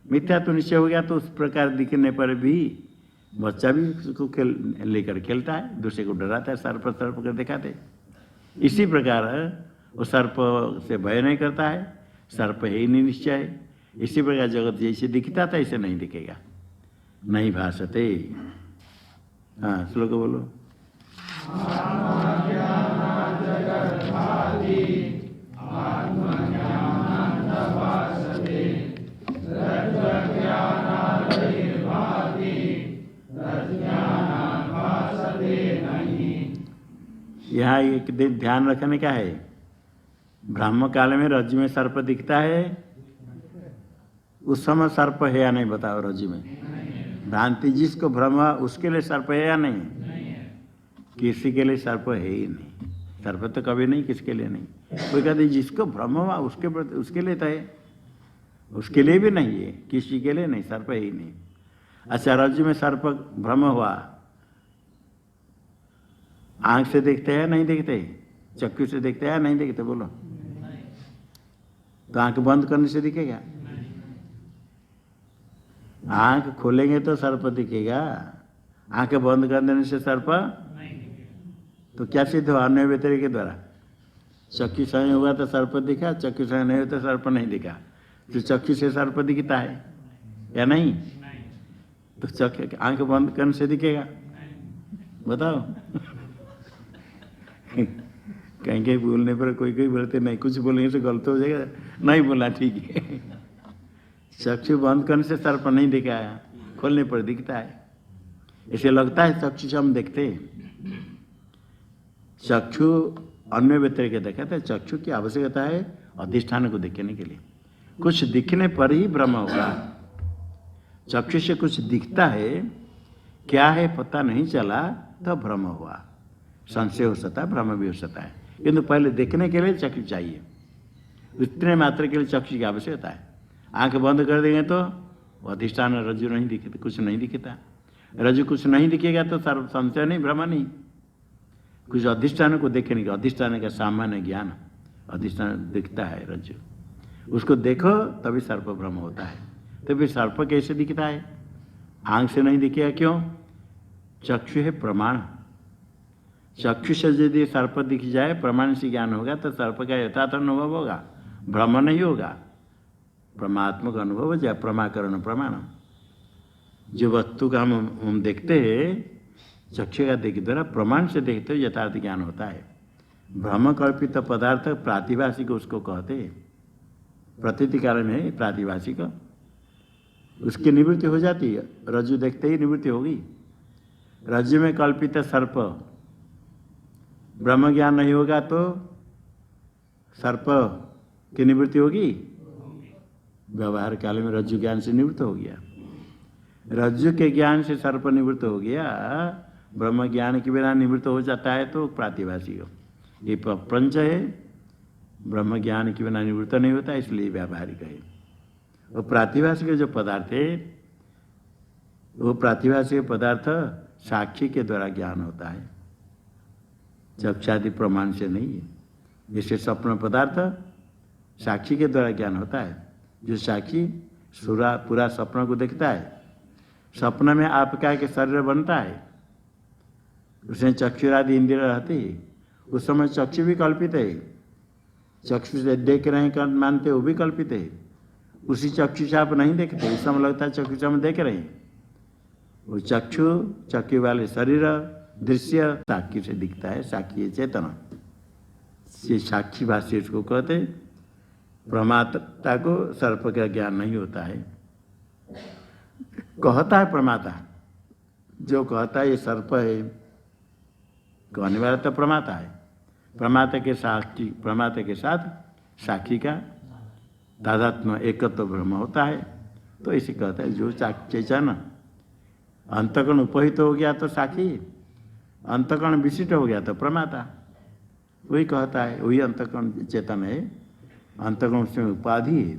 मिथ्या तो निश्चय हो गया, तो उस प्रकार दिखने पर भी बच्चा भी उसको लेकर खेलता है, दूसरे को डराता है, सर्प सर्प कर दिखाते। इसी प्रकार वो सर्प से भय नहीं करता है, सर्प है ही नहीं निश्चय है। इसी प्रकार जगत जैसे दिखता था ऐसे नहीं दिखेगा, नहीं भाषते। हाँ श्लोक बोलो। यहाँ एक दिन ध्यान रखने का है, ब्राह्म काल में रज्जु में सर्प दिखता है, उस समय सर्प है या नहीं बताओ, रज्जु में भ्रांति जिसको भ्रम हुआ उसके लिए सर्प है या नहीं? किसी के लिए सर्प है ही नहीं। सर्प तो कभी नहीं, किसके लिए नहीं। कोई कहते जिसको भ्रम हुआ उसके लिए तो है, उसके लिए भी नहीं है, किसी के लिए नहीं, सर्प है ही नहीं। अच्छा, रज्जु में सर्प भ्रम हुआ, आंख से देखते हैं नहीं देखते? चक्षु से देखते हैं नहीं देखते? बोलो। तो आंख बंद करने से दिखेगा? आंख खोलेंगे तो सर्प दिखेगा, आंख बंद कर देने से सर्प तो क्या सिद्ध हुआ? अन्य व्यतिरिक के द्वारा। चक्षु संयोग हुआ तो सर्प दिखा, चक्षु संयोग नहीं हुआ तो सर्प नहीं दिखा। तो चक्षु से सर्प दिखता है या नहीं? तो चक्षु आंख बंद करने से दिखेगा? बताओ। कहीं कहीं बोलने पर कोई कोई बोलते नहीं, कुछ बोलेंगे तो गलत हो जाएगा, नहीं बोला ठीक है। चक्षु बंद करने से सर्प नहीं दिखाया, खोलने पर दिखता है। इसे लगता है चक्षु से हम देखते हैं। चक्षु अन्य व्यतिरिक देखते हैं। चक्षु की आवश्यकता है अधिष्ठान को देखने के लिए। कुछ दिखने पर ही भ्रम होगा। चक्षु से कुछ दिखता है, क्या है पता नहीं चला तो भ्रम हुआ। संशय हो सकता है, भ्रम भी हो सकता है, किंतु पहले देखने के लिए चक्षु चाहिए। उतने मात्र के लिए चक्षु की आवश्यकता है। आंख बंद कर देंगे तो अधिष्ठान रज्जु नहीं दिखता, कुछ नहीं दिखता। रज्जु कुछ नहीं दिखेगा तो सर्व संशय नहीं, भ्रम नहीं। कुछ अधिष्ठान को देखने का, अधिष्ठान का सामान्य ज्ञान, अधिष्ठान दिखता है रज्जु, उसको देखो तभी सर्प भ्रम होता है। तो फिर सर्प कैसे दिखता है? आंख से नहीं दिखेगा, क्यों? चक्षु है प्रमाण। चक्षु से यदि सर्प दिख जाए, प्रमाण से ज्ञान होगा तो सर्प का यथार्थ अनुभव होगा, भ्रम नहीं होगा। परमात्मक अनुभव हो जाए, प्रमाकरण प्रमाण। जो वस्तु का हम देखते हैं चक्षु का देख द्वारा, प्रमाण से देखते हो यथार्थ ज्ञान होता है। भ्रम कल्पित पदार्थ प्रातिभाषिक उसको कहते हैं। प्रतीति काल में प्रातिभाषिक, उसकी निवृत्ति हो जाती है। रज्जु देखते ही निवृत्ति होगी। रज्जु में कल्पित सर्प ब्रह्म ज्ञान नहीं होगा तो सर्प की निवृत्ति होगी? व्यवहार काल में रज्जु ज्ञान से निवृत्त हो गया। रज्जु के ज्ञान से सर्प निवृत्त हो गया, ब्रह्म ज्ञान के बिना निवृत्त हो जाता है तो प्रातिभाषिक। ये प्रपंच है, ब्रह्म ज्ञान के बिना निवृत्त नहीं होता, इसलिए व्यावहारिक है। और प्रातिभाषिक जो पदार्थ है, वो प्रातिभाषिक पदार्थ साक्षी के द्वारा ज्ञान होता है, चक्षादि प्रमाण से नहीं है। जैसे स्वप्न पदार्थ साक्षी के द्वारा ज्ञान होता है। जो साक्षी पूरा स्वप्न को देखता है, स्वप्न में आपका के शरीर बनता है, उसमें चक्षुरादि इंद्रिय रहती है, उस समय चक्षु भी कल्पित है। चक्षु से देख रहे हैं मानते, वो भी कल्पित है। उसी चक्षु से आप नहीं देखते, उस समय लगता है चक्षु से हम देख रहे हैं। वो चक्षु वाले शरीर दृश्य साक्षी से दिखता है, साक्षी है चेतन। ये साक्षी भाष्य इसको कहते। प्रमाता को सर्प का ज्ञान नहीं होता है। कहता है प्रमाता, जो कहता है ये सर्प है, कहने वाला तो प्रमाता है। प्रमाता के साथ साक्षी का तादात्म्य एकत्व ब्रह्म होता है। तो इसे कहता है जो चेतन अंतकरण उपहित हो गया तो साक्षी, अंतकरण विशिष्ट हो गया तो प्रमाता। वही कहता है, वही अंतकरण चेतन है, अंतकरण उसमें उपाधि है।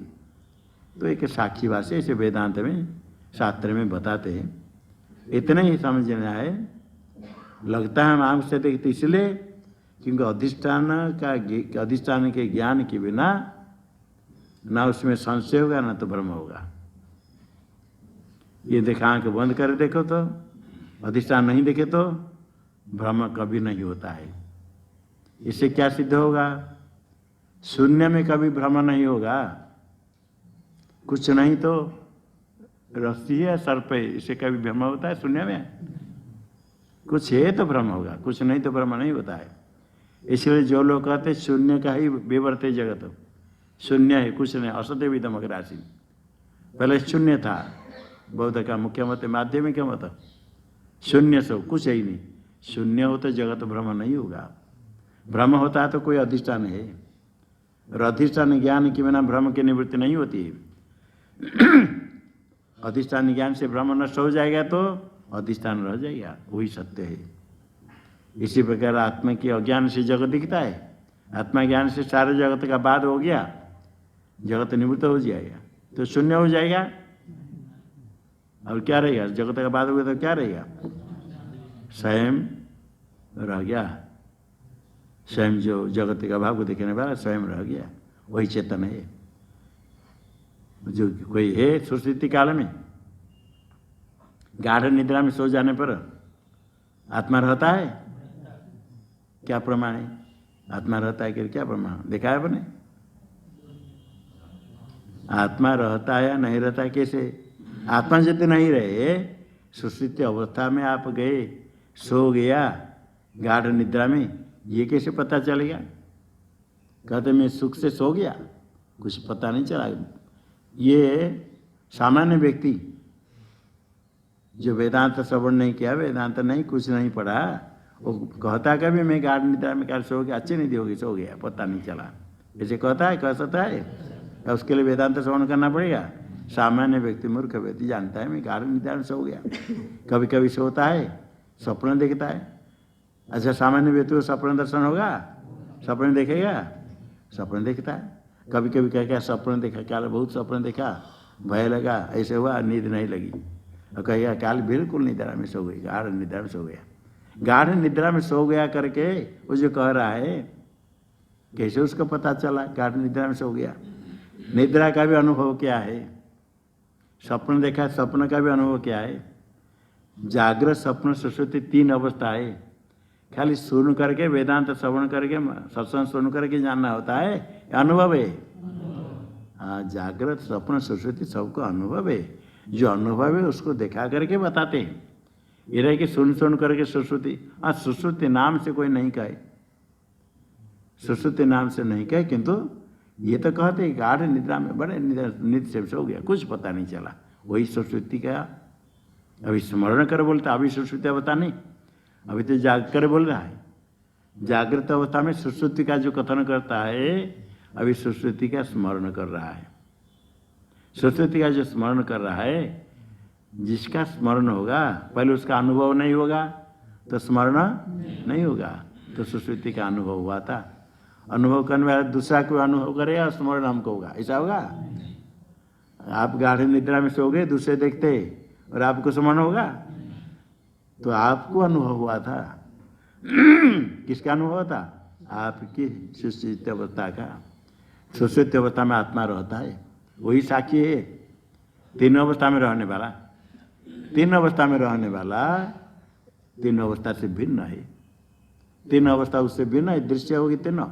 तो एक साक्षी भाषा इसे वेदांत में शास्त्र में बताते हैं। इतना ही समझना है। लगता है हम आंख से देखते इसलिए क्योंकि अधिष्ठान के ज्ञान के बिना ना उसमें संशय होगा ना तो भ्रम होगा। ये देखा, आंख बंद कर देखो तो, अधिष्ठान नहीं देखे तो भ्रम कभी नहीं होता है। इससे क्या सिद्ध होगा? शून्य में कभी भ्रम नहीं होगा। कुछ नहीं तो रस्सी है, सर्प है, इससे कभी भ्रम होता है? शून्य में कुछ है तो भ्रम होगा, कुछ नहीं तो भ्रम नहीं होता है। इसलिए जो लोग कहते शून्य का ही विवर्ते जगत, शून्य है, कुछ नहीं, असत्य विदमक राशि। पहले शून्य था, बौद्ध का मुख्य मत, माध्यमिक मत, शून्य से कुछ है ही नहीं। शून्य हो तो जगत भ्रम नहीं होगा। भ्रम होता है तो कोई अधिष्ठान है, और अधिष्ठान ज्ञान के बिना भ्रम की निवृत्ति नहीं होती है। अधिष्ठान ज्ञान से ब्रह्म नष्ट हो जाएगा तो अधिष्ठान रह जाएगा, वही सत्य है। इसी प्रकार आत्मा के अज्ञान से जगत दिखता है, आत्मा ज्ञान से सारे जगत का बाद हो गया, जगत निवृत्त हो जाएगा तो शून्य हो जाएगा। और क्या रहेगा? जगत का बाद हो गया तो क्या रहेगा? स्वयं रह गया, स्वयं जो जगत का भाव को देखने वाला स्वयं रह गया, वही चेतन है। जो कोई है सुषुप्ति काल में गाढ़ निद्रा में सो जाने पर आत्मा रहता है, क्या प्रमाण है? आत्मा रहता है कि क्या प्रमाण देखा है अपने? आत्मा रहता है या नहीं रहता है? कैसे? आत्मा यदि नहीं रहे, सुषुप्ति अवस्था में आप गए, सो गया गाढ़ निद्रा में, ये कैसे पता चलेगा? कहते मैं सुख से सो गया, कुछ पता नहीं चला। ये सामान्य व्यक्ति जो वेदांत श्रवण नहीं किया, वेदांत नहीं कुछ नहीं पढ़ा, वो कहता कभी मैं गाढ़ निद्रा में कार सो गया, अच्छी नहीं होगी, सो गया, पता नहीं चला, ऐसे कहता है? कह सकता है? तो उसके लिए वेदांत श्रवण करना पड़ेगा। सामान्य व्यक्ति, मूर्ख व्यक्ति जानता है मैं गाढ़ निद्रा में सो गया। कभी कभी सोता है, स्वप्न देखता है। अच्छा, सामान्य व्यक्ति को स्वप्न दर्शन होगा? स्वप्न देखेगा? स्वप्न देखता है। कभी कभी कह क्या स्वप्न देखा, क्या बहुत स्वप्न देखा, भय लगा, ऐसे हुआ, नींद नहीं लगी, और कहेगा काल बिल्कुल निद्रा में सो गई, गाढ़ निद्रा में सो गया। गाढ़ निद्रा में सो गया करके वो जो कह रहा है, कैसे उसको पता चला गाढ़ निद्रा में सो गया? निद्रा का भी अनुभव क्या है? स्वप्न देखा, स्वप्न का भी अनुभव क्या है? जागृत स्वप्न सुषुप्ति तीन अवस्था है। खाली सुन करके वेदांत श्रवण करके सत्संग सुन करके जानना होता है, अनुभव है। हाँ, जागृत स्वप्न सुषुप्ति सबको अनुभव है। जो अनुभव है उसको दिखा करके बताते हैं। ये रहे कि सुन सुन करके सुश्रुति, हाँ सुश्रुति नाम से कोई नहीं कहे, सुश्रुति नाम से नहीं कहे, किंतु ये तो कहते हैं गाढ़ निद्रा में बड़े निद्र से सो गया, कुछ पता नहीं चला, वही सुश्रुति का। अभी स्मरण कर बोलता, अभी सुश्रुति अवस्था नहीं, अभी तो जाग कर बोल रहा है। जागृत अवस्था में सुश्रुति का जो कथन करता है, अभी सुश्रुति का स्मरण कर रहा है। सुश्रुति का जो स्मरण कर रहा है, जिसका स्मरण होगा, पहले उसका अनुभव नहीं होगा तो स्मरण नहीं होगा। तो सुश्रुति का अनुभव हुआ था, अनुभव करने वाला दूसरा कोई अनुभव करेगा, स्मरण हमको होगा, ऐसा होगा? आप गाढ़ निद्रा में सो गए, दूसरे देखते और आपको स्मरण होगा? तो आपको अनुभव हुआ था। किसका अनुभव था? आपकी सुषुप्ति अवस्था का। सुषुप्ति अवस्था में आत्मा रहता है, वही साक्षी है। तीन अवस्था में रहने वाला, तीन अवस्था में रहने वाला, तीन अवस्था से भिन्न है। तीन अवस्था उससे भिन्न है, दृश्य होगी तीनों,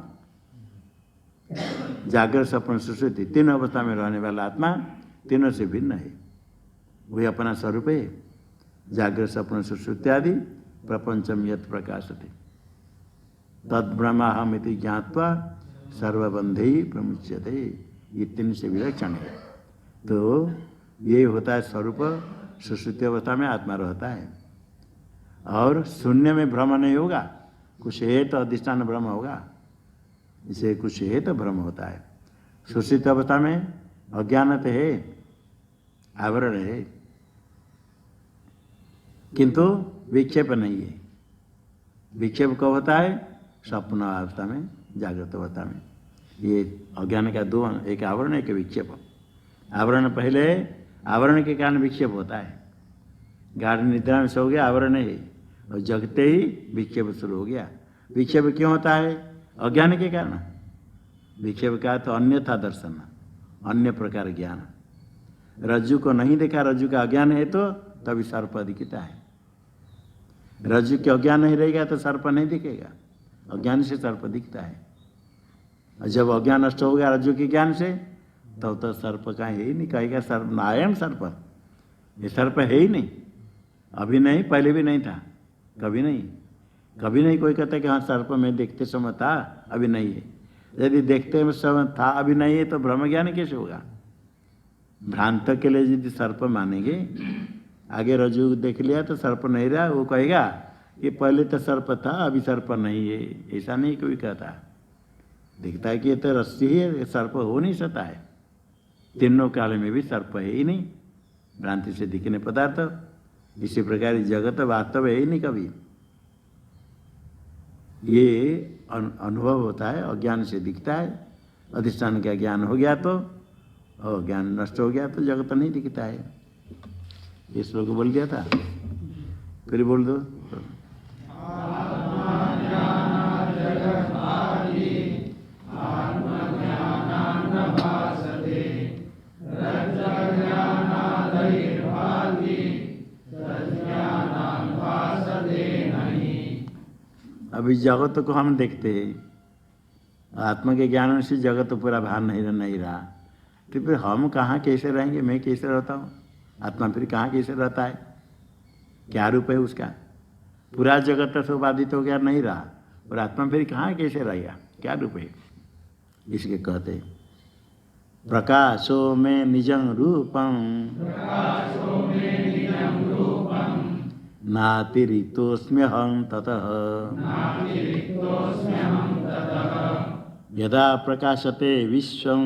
जागृत स्वप्न सुषुप्ति, तीन अवस्था में रहने वाला आत्मा तीनों से भिन्न है। वही अपना स्वरूप है। जागृत स्वप्न सुषुप्ति आदि प्रपंचम यत् प्रकाशते तद ब्रह्माहमिति ज्ञात्वा सर्वबंधे प्रमुच्यते। ये तीन से विलक्षण है। तो ये होता है स्वरूप। सुषुप्ति अवस्था में आत्मा रहता है और शून्य में भ्रम नहीं होगा। कुछ है तो अधिष्ठान भ्रम होगा, इसे कुछ है तो भ्रम होता है। सुषुप्ति अवस्था में अज्ञानत है, आवरण है, किंतु विक्षेप नहीं है। विक्षेप कब होता है? स्वप्न अवस्था में, जागृत अवस्था में। ये अज्ञान का दो, एक आवरण एक विक्षेप। आवरण पहले, आवरण के कारण विक्षेप होता है। गाढ़ निद्रा में सो गया, आवरण है, और जगते ही विक्षेप शुरू हो गया। विक्षेप क्यों होता है? अज्ञान के कारण। विक्षेप का तो अन्यथा दर्शन, अन्य प्रकार ज्ञान। रज्जु को नहीं देखा, रज्जु का अज्ञान है तो तभी सर्प दिखता है। रज्जु के अज्ञान नहीं रहेगा तो सर्प नहीं दिखेगा, अज्ञान से सर्प दिखता है। और जब अज्ञान नष्ट हो गया रज्जु के ज्ञान से, तब तो सर्प का है ही नहीं। कहेगा सर्प नायम सर्प, ये सर्प है ही नहीं, अभी नहीं, पहले भी नहीं था, कभी नहीं। कभी नहीं कोई कहता कि हाँ सर्प में देखते समय था, अभी नहीं है। यदि देखते समय था, अभी नहीं है, तो ब्रह्म ज्ञान कैसे होगा? भ्रांत के लिए यदि सर्प मानेंगे, आगे रज्जु देख लिया तो सर्प नहीं रहा, वो कहेगा कि पहले तो सर्प था, अभी सर्प नहीं है। ऐसा नहीं कोई कहता, दिखता है कि ये तो रस्सी है, सर्प हो नहीं सकता है। तीनों काल में भी सर्प है ही नहीं, भ्रांति से दिखने पदार्थ। इसी प्रकार जगत वास्तव है ही नहीं कभी। ये अनुभव होता है, अज्ञान से दिखता है। अधिष्ठान का ज्ञान हो गया तो, और ज्ञान नष्ट हो गया तो जगत नहीं दिखता है। ये श्लोक बोल दिया था, फिर बोल दो। अभी जगत को हम देखते हैं, आत्मा के ज्ञान से जगत पूरा भान नहीं रहा, तो फिर हम कहाँ कैसे रहेंगे? मैं कैसे रहता हूँ? आत्मा फिर कहाँ कैसे रहता है? क्या रूप है उसका? पूरा जगत तो बाधित हो गया, नहीं रहा, और आत्मा फिर कहाँ कैसे रहेगा? क्या रूप है? इसके कहते प्रकाशो में निजं रूपम नातिरिक्तोऽस्म्यहं ततः यदा प्रकाशते विश्वं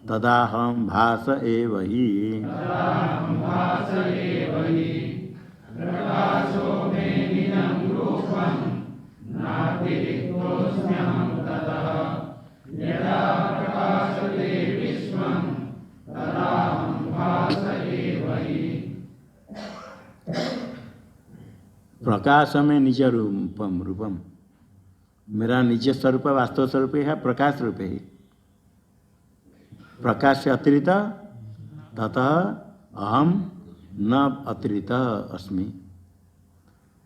तदाहं भास एव हि। प्रकाश में निज रूपम, मेरा निज स्वरूप वास्तव स्वरूप है प्रकाश रूप है। प्रकाश से अतिरिक्त ततः अहम न अतिरिक्त अस्मि।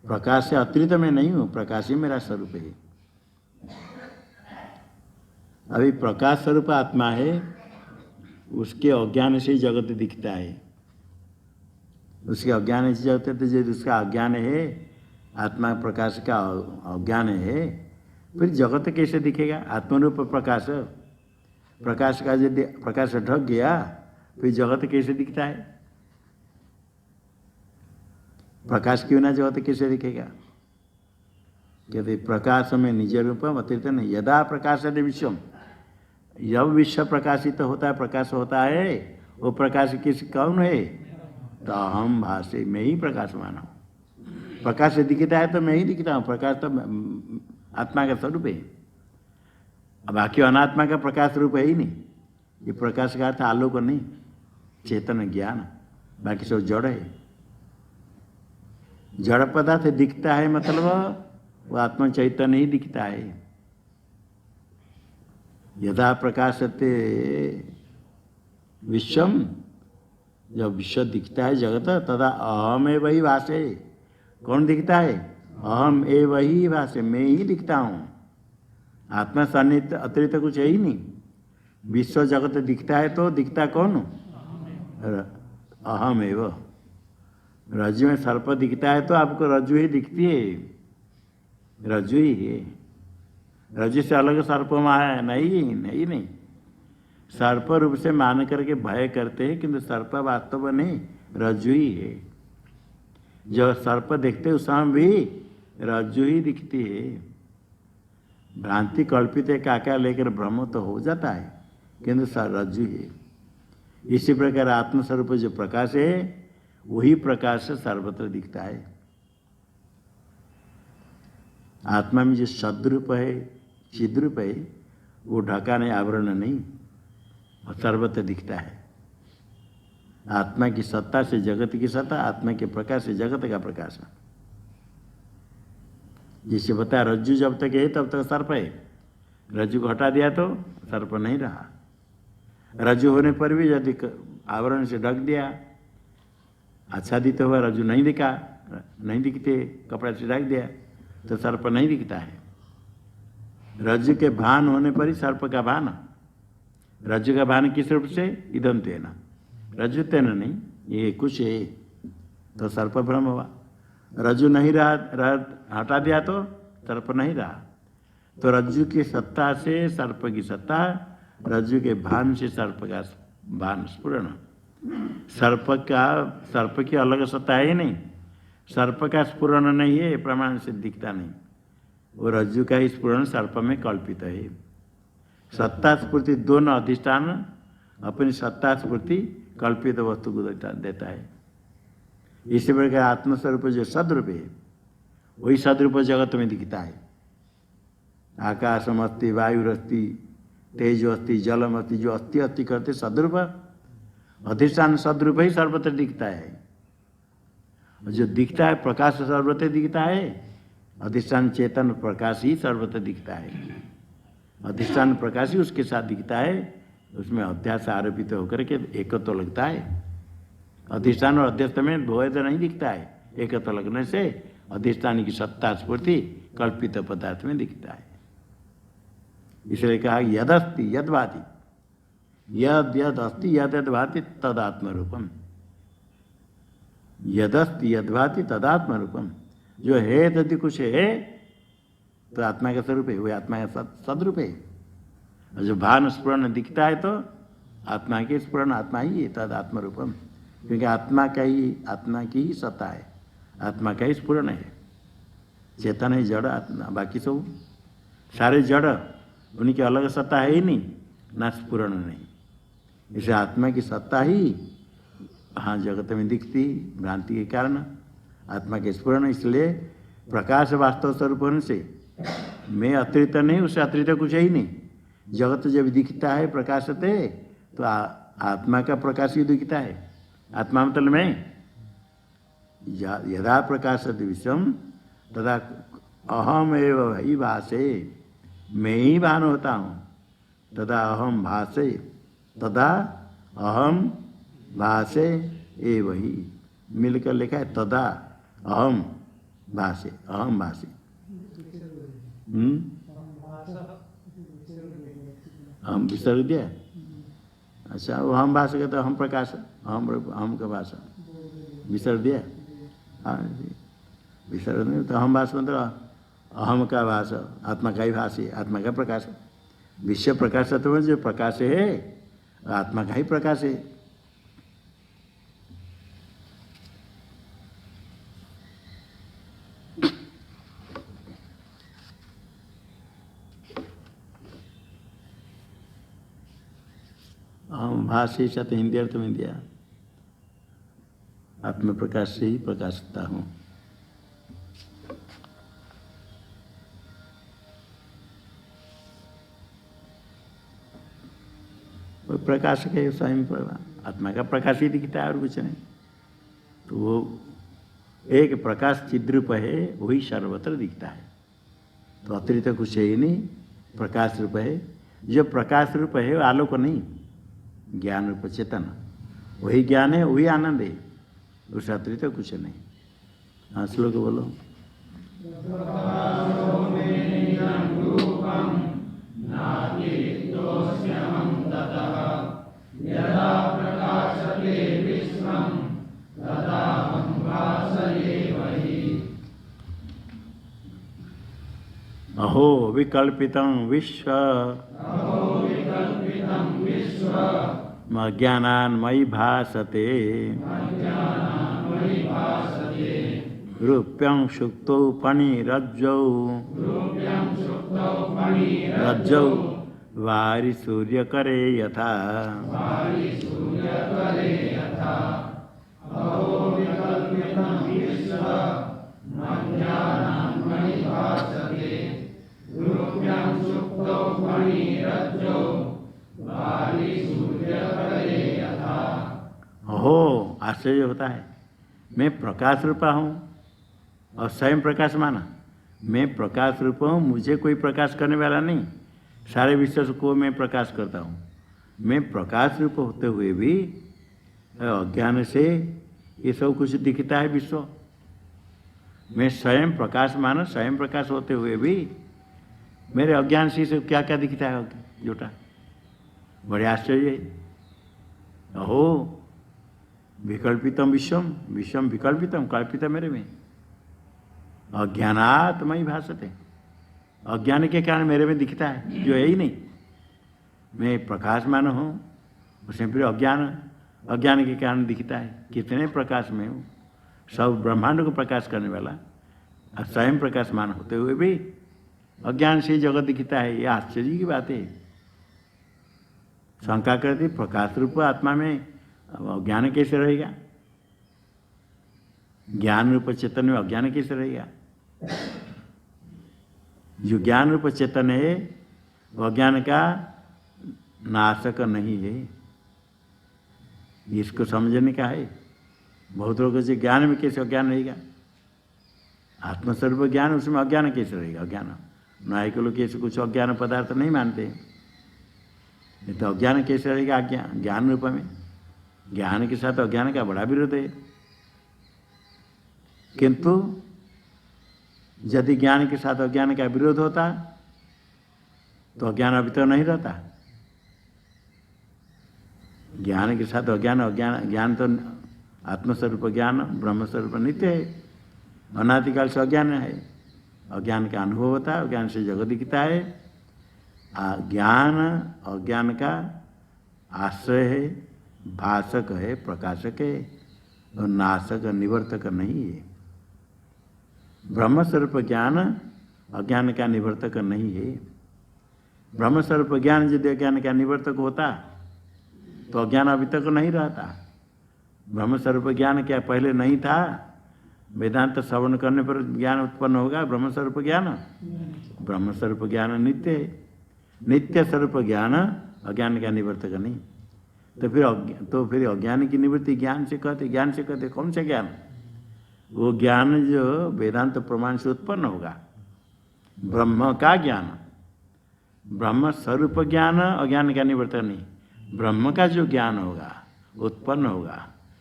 प्रकाश से अतिरिक्त मैं नहीं हूँ, प्रकाश ही मेरा स्वरूप है। अभी प्रकाश स्वरूप आत्मा है, उसके अज्ञान से जगत दिखता है। उसके अज्ञान से जगत, तो जो उसका अज्ञान है, आत्मा प्रकाश का अज्ञान है, फिर जगत कैसे दिखेगा? आत्मरूप प्रकाश, प्रकाश का यदि प्रकाश ढक गया फिर जगत कैसे दिखता है? प्रकाश क्यों ना जगत कैसे दिखेगा? कहते प्रकाश में निज रूपम अतिरिक्त नहीं। यदा प्रकाशते विश्वम, जब विश्व प्रकाशित होता है, प्रकाश होता है, वो प्रकाश किस कौन है? तो हम भाषे में ही प्रकाशमान हूँ। प्रकाश से दिखता है तो मैं ही दिखता हूँ। प्रकाश तो आत्मा का स्वरूप है, बाकी अनात्मा का प्रकाश रूप है ही नहीं। ये प्रकाश का अर्थ आलोक नहीं, चेतन ज्ञान, बाकी सब जड़ है। जड़ पदार्थ दिखता है मतलब वो आत्मा चैतन्य ही दिखता है। यदा प्रकाशते विश्वम, जब विश्व दिखता है जगत, तदा अहम एव ही भासे। कौन दिखता है? अहम एव ही भासे, मैं ही दिखता हूँ। आत्मा सन्निहित अतिरिक्त कुछ है ही नहीं। विश्व जगत दिखता है तो दिखता कौन? अहम एव। रज्जु में सर्प दिखता है तो आपको रज्जु ही दिखती है, रज्जु ही है। रज्जु से अलग सर्प नहीं। सर्प रूप से मान करके भय करते हैं, किंतु सर्प वास्तव नहीं, रज्जु ही है। जब सर्प देखते उस समय भी रज्जु ही दिखती है। भ्रांति कल्पित है काका लेकर भ्रम तो हो जाता है, किंतु रज्जु है। इसी प्रकार आत्मस्वरूप जो प्रकाश है, वही प्रकाश सर्वत्र दिखता है। आत्मा में जो सद्रूप है, चिद्रूप है, वो ढका नहीं, आवरण नहीं, और सर्वत्र दिखता है। आत्मा की सत्ता से जगत की सत्ता, आत्मा के प्रकाश से जगत का प्रकाश। जिसे बताया रज्जु जब तक है तब तक सर्प है, रज्जु को हटा दिया तो सर्प नहीं रहा। रज्जु होने पर भी यदि आवरण से ढक दिया, आच्छादित हुआ, रज्जु नहीं दिखा, नहीं दिखते, कपड़ा से ढक दिया तो सर्प नहीं दिखता है। रज्जु के भान होने पर ही सर्प का भान। रज्जु का भान किस रूप से? इदम तेना, रज्जु तेना नहीं, ये कुछ है तो सर्प भ्रम हुआ। रज्जु नहीं रहा, हटा दिया तो सर्प नहीं रहा। तो रज्जु की सत्ता से सर्प की सत्ता, रज्जु के भान से सर्प का भान स्फुरण। सर्प की अलग सत्ता है ही नहीं, सर्प का स्फुरण नहीं है, प्रमाण से दिखता नहीं। वो रज्जु का ही स्फुरण सर्प में कल्पित है। सत्ता स्फूर्ति दोनों अधिष्ठान अपनी सत्ता स्फूर्ति कल्पित वस्तु को देता है। इसी प्रकार आत्मस्वरूप जो सदरूप है वही सदरूप जगत में दिखता है। आकाशम अस्ति, वायुरस्ति, तेज अस्ति, जलम अस्ति, जो अस्ति अस्ति करते सदरूप अधिष्ठान सदरूप ही सर्वत्र दिखता है। जो दिखता है प्रकाश सर्वत्र दिखता है, अधिष्ठान चेतन प्रकाश ही सर्वत्र दिखता है। अधिष्ठान प्रकाश ही उसके साथ दिखता है, उसमें अध्यास आरोपित होकर के एकत्व लगता है। अधिष्ठान और अध्यस्त में भेद नहीं दिखता है, एकत्व लगने से अधिष्ठान की सत्ता स्फूर्ति कल्पित पदार्थ में दिखता है। इसलिए कहा यदस्ति यद भाति, यद यद अस्ति यद यद भाति तदात्म रूपम। यदस्ति यद भाति तदात्म रूपम, जो है यदि कुछ है तो आत्मा का स्वरूप है, वही आत्मा का सदरूप है। और जो भान स्फुरण दिखता है तो आत्मा के स्फुरण आत्मा ही है, तद आत्म रूपम। क्योंकि आत्मा की ही सत्ता है, आत्मा का ही स्फुरण है। चेतन है जड़ आत्मा, बाकी सब सारे जड़, उनकी अलग सत्ता है ही नहीं, ना स्फुरण नहीं। इसे आत्मा की सत्ता ही हाँ जगत में दिखती, भ्रांति के कारण आत्मा के स्फुरण। इसलिए प्रकाश वास्तव स्वरूप होने से मैं अतिरिक्त नहीं, उससे अतिरिक्त कुछ ही नहीं। जगत जब दिखता है प्रकाशते तो आत्मा का प्रकाश ही दिखता है। आत्मा मतलब मैं, यदा प्रकाशत विश्वम तदा अहम एव ही भासे, मैं ही भान होता हूँ। तदा अहम भासे, तदा अहम भासे एव ही, मिलकर लिखा है तदा अहम भासे, अहम भासे। हम विसर्ग दिया। अच्छा, वो हम भाषा कहते हम प्रकाश, हम का भाषा विसर्ग दिया। हाँ विसर्ग नहीं तो हम भाषा मतलब अहम का भाषा, आत्मा का ही भाष है, आत्मा का प्रकाश। विश्व प्रकाश तत्व जो प्रकाश है आत्मा का ही प्रकाश है। हम भाषी साथ हिंदी अर्थ में दिया, आत्म प्रकाश से ही प्रकाशता हूँ। वो प्रकाश है स्वयं, आत्मा का प्रकाश ही दिखता है और कुछ नहीं। तो वो एक प्रकाश चिद्रूप है, वही सर्वत्र दिखता है। तो अतिरिक्त कुछ है ही नहीं, प्रकाश रूप है। जो प्रकाश रूप है वो आलोक नहीं, ज्ञान रूप चेतन, वही ज्ञान है, वही आनंद है, उससे अतिरिक्त कुछ नहीं। हाँ श्लोक बोलो। अहो विकल्पितं विश्व ज्ञानान्मयि भासते, रूप्यं सुक्तौ फणिरज्जौ, रज्जौ वारि सूर्यकरे यथा। हो आश्चर्य होता है, मैं प्रकाश रूपा हूँ और स्वयं प्रकाश माना। मैं प्रकाश रूप हूँ, मुझे कोई प्रकाश करने वाला नहीं, सारे विश्व को मैं प्रकाश करता हूँ। मैं प्रकाश रूप होते हुए भी अज्ञान से ये सब कुछ दिखता है विश्व। मैं स्वयं प्रकाश माना, स्वयं प्रकाश होते हुए भी मेरे अज्ञान से क्या क्या दिखता है झूठा। बड़े आश्चर्य है। अहो विकल्पितम विश्वम, विश्वम विकल्पितम, कल्पित मेरे में। अज्ञानात्मयि भासते, अज्ञान के कारण मेरे में दिखता है जो है ही नहीं। मैं प्रकाशमान हूँ, उसमें फिर अज्ञान के कारण दिखता है। कितने प्रकाश में हूँ, सब ब्रह्मांड को प्रकाश करने वाला, स्वयं प्रकाशमान होते हुए भी अज्ञान से जगत दिखता है। ये आश्चर्य की बात है। शंका करती प्रकाश रूप आत्मा में अज्ञान कैसे रहेगा, ज्ञान रूप चेतन में अज्ञान कैसे रहेगा। जो ज्ञान रूप चेतन है वो अज्ञान का नाशक नहीं है, इसको समझने का है। बहुत लोगों से ज्ञान में कैसे अज्ञान रहेगा, आत्मस्वरूप ज्ञान उसमें अज्ञान कैसे रहेगा। अज्ञान न्यायिक लोग कैसे कुछ अज्ञान पदार्थ नहीं मानते, नहीं तो अज्ञान कैसे रहेगा। ज्ञान रूप में ज्ञान के साथ अज्ञान का बड़ा विरोध है। किंतु यदि ज्ञान के साथ अज्ञान का विरोध होता तो अज्ञान अभी तो नहीं रहता। ज्ञान के साथ अज्ञान ज्ञान तो आत्मस्वरूप ज्ञान ब्रह्मस्वरूप नित्य है, अनादिकाल से अज्ञान है। अज्ञान का अनुभव होता है, अज्ञान से जगत दिखता है। ज्ञान अज्ञान का आश्रय है, भाषक है, प्रकाशक है और नाशक निवर्तक नहीं है। ब्रह्मस्वरूप ज्ञान अज्ञान का निवर्तक नहीं है। ब्रह्मस्वरूप ज्ञान यदि अज्ञान का निवर्तक होता तो अज्ञान अभी तक नहीं रहता। ब्रह्मस्वरूप ज्ञान क्या पहले नहीं था? वेदांत श्रवण करने पर ज्ञान उत्पन्न होगा ब्रह्मस्वरूप ज्ञान। ब्रह्मस्वरूप ज्ञान नित्य है, नित्य स्वरूप ज्ञान अज्ञान का निवर्तक नहीं। तो फिर अज्ञान की निवृत्ति ज्ञान से कहते कौन सा ज्ञान? वो ज्ञान जो वेदांत प्रमाण से उत्पन्न होगा, ब्रह्म का ज्ञान। ब्रह्म स्वरूप ज्ञान अज्ञान का निवर्तक नहीं। ब्रह्म का जो ज्ञान होगा उत्पन्न होगा,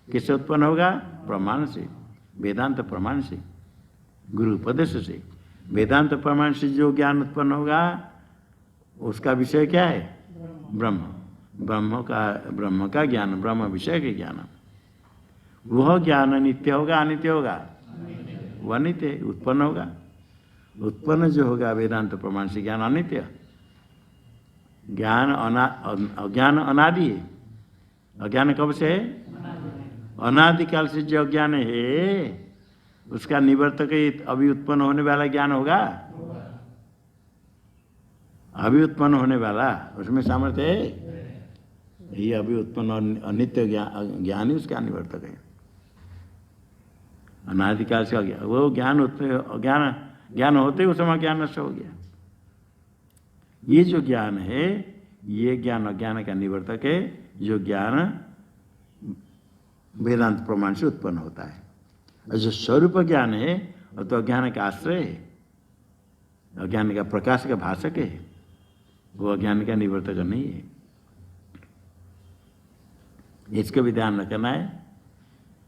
किससे उत्पन्न होगा? प्रमाण से, वेदांत प्रमाण से, गुरु उपदेश से। वेदांत प्रमाण से जो ज्ञान उत्पन्न होगा उसका विषय क्या है? ब्रह्म। ब्रह्म का ज्ञान, ब्रह्म विषय के ज्ञान। वह ज्ञान नित्य होगा अनित्य होगा? वह नित्य उत्पन्न होगा। उत्पन्न जो होगा वेदांत प्रमाण से ज्ञान अनित्य। अज्ञान अनादि है। अज्ञान कब से है? अनादिकाल से जो अज्ञान है उसका निवर्तक अभी उत्पन्न होने वाला ज्ञान होगा। अभी उत्पन्न होने वाला उसमें सामर्थ्य है। ये अभी उत्पन्न अनित्य ज्ञान ही उसका निवर्तक है। अनादिकाल से अज्ञान, वो ज्ञान होते ही उस समय ज्ञान नष्ट हो गया। ये जो ज्ञान है ये ज्ञान अज्ञान का निवर्तक है। जो ज्ञान वेदांत प्रमाण से उत्पन्न होता है, और जो स्वरूप ज्ञान है वो तो अज्ञान का आश्रय है, अज्ञान का प्रकाश का भाषक है, वो अज्ञान का निवर्तक नहीं है। इसका भी ध्यान रखना है।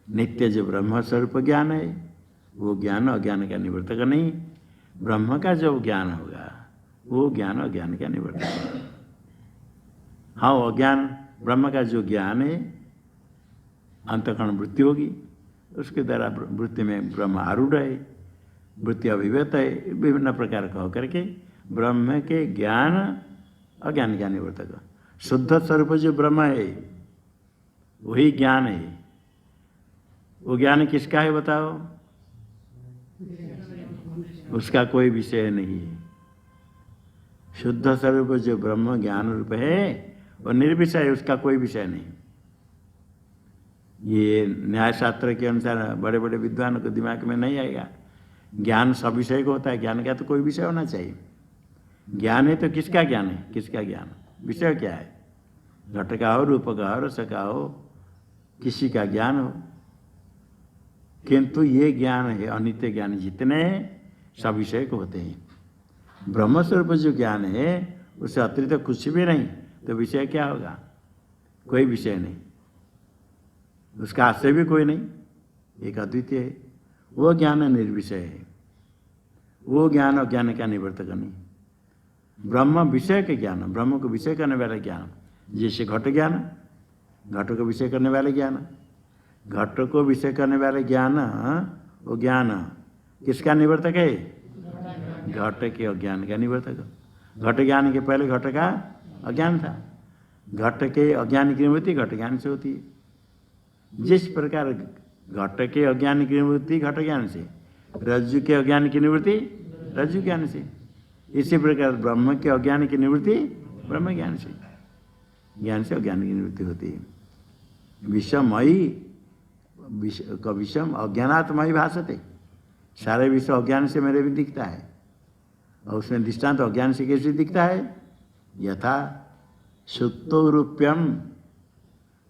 नित्य जो ब्रह्म स्वरूप ज्ञान है वो ज्ञान अज्ञान का निवर्तक नहीं। ब्रह्म का जो ज्ञान होगा वो ज्ञान अज्ञान का निवर्तक है। हाँ, अज्ञान ब्रह्म का जो ज्ञान है अंतःकरण वृत्ति होगी, उसके द्वारा वृत्ति में ब्रह्म आरूढ़ है, वृत्ति अभिव्यक्त है, विभिन्न प्रकार का होकर के ब्रह्म के ज्ञान अज्ञान का निवर्तक। शुद्ध स्वरूप जो ब्रह्म है वही ज्ञान है। वो ज्ञान किसका है बताओ? उसका कोई विषय नहीं है। शुद्ध स्वरूप जो ब्रह्म ज्ञान रूप है वो निर्विषय है, उसका कोई विषय नहीं। ये न्याय शास्त्र के अनुसार बड़े बड़े विद्वानों को दिमाग में नहीं आएगा। ज्ञान सब विषय को होता है, ज्ञान का तो कोई विषय होना चाहिए। ज्ञान है तो किसका ज्ञान है? किसका ज्ञान? विषय क्या है? घट का हो, रूप का हो, रस का हो, किसी का ज्ञान हो। किंतु ये ज्ञान है अनित्य ज्ञान, जितने सब विषय को होते हैं। ब्रह्मस्वरूप जो ज्ञान है उससे अतिरिक्त तो कुछ भी नहीं, तो विषय क्या होगा? कोई विषय नहीं, उसका आश्रय भी कोई नहीं, एक अद्वितीय है। वो ज्ञान निर्विषय है, वो ज्ञान अज्ञान का निवर्तक नहीं। ब्रह्म विषय के ज्ञान, ब्रह्म को विषय करने वाला ज्ञान, जैसे घट ज्ञान, घट को विषय करने वाले ज्ञान, घट को विषय करने वाले ज्ञान, वो ज्ञान किसका निवर्तक है? घट के अज्ञान का निवर्तक। घट ज्ञान के पहले घट का अज्ञान था। घट के अज्ञान की निवृत्ति घट ज्ञान से होती है। जिस प्रकार घट के अज्ञान की निवृत्ति घट ज्ञान से, रज्जु के अज्ञान की निवृत्ति रज्जु ज्ञान से, इसी प्रकार ब्रह्म के अज्ञान की निवृत्ति ब्रह्म ज्ञान से। ज्ञान से अज्ञान की निवृत्ति होती है। विषमयी विषम अज्ञानात्मयी भाषते, सारे विषय अज्ञान से मेरे भी दिखता है। और उसमें दृष्टांत अज्ञान से कैसे दिखता है? यथा सुप्तो रूप्यम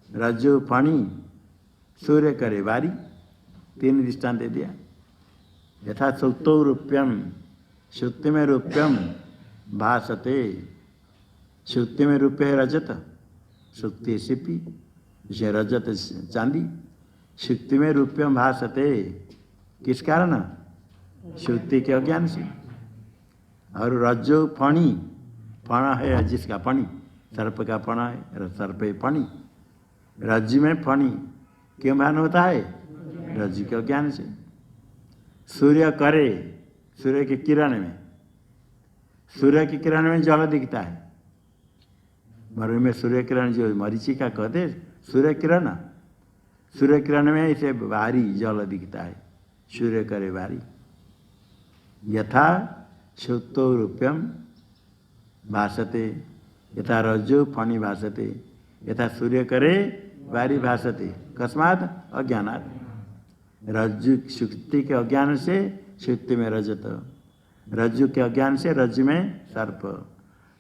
रज्जु फणी सूर्य करे बारी, तीन दृष्टांत दे दिया। यथा सुप्तो रूप्यम, सुप्ति में रूप्यम भासते, सुप्ति में रूप्य है रजत, सुप्ति सिपी, इसे रजत चांदी। सुप्ति में रूप्यम भासते, किस कारण? सुप्ति के अज्ञान से। और रज्जु फणी, फण है जिसका फणी, सर्प का फणा है, सर्प फणी। रज्जु में फणी क्यों भान होता है? रज्जु के अज्ञान से। सूर्य करे, सूर्य के किरण में, सूर्य की किरण में जल दिखता है। मरु में सूर्य किरण जो मरीचिका कहते सूर्य किरण, सूर्य किरण में इसे भारी जल दिखता है, सूर्य करे भारी। यथा सुप्तो रूप्यम भासते, यथा रज्जु फणी भासते, यथा सूर्य करे भारी भासते। कस्मात्? अज्ञानात्। रज्जु सुक्ति के अज्ञान से सुक्ति में रजत, रज्जु के अज्ञान से रज्जु में सर्प।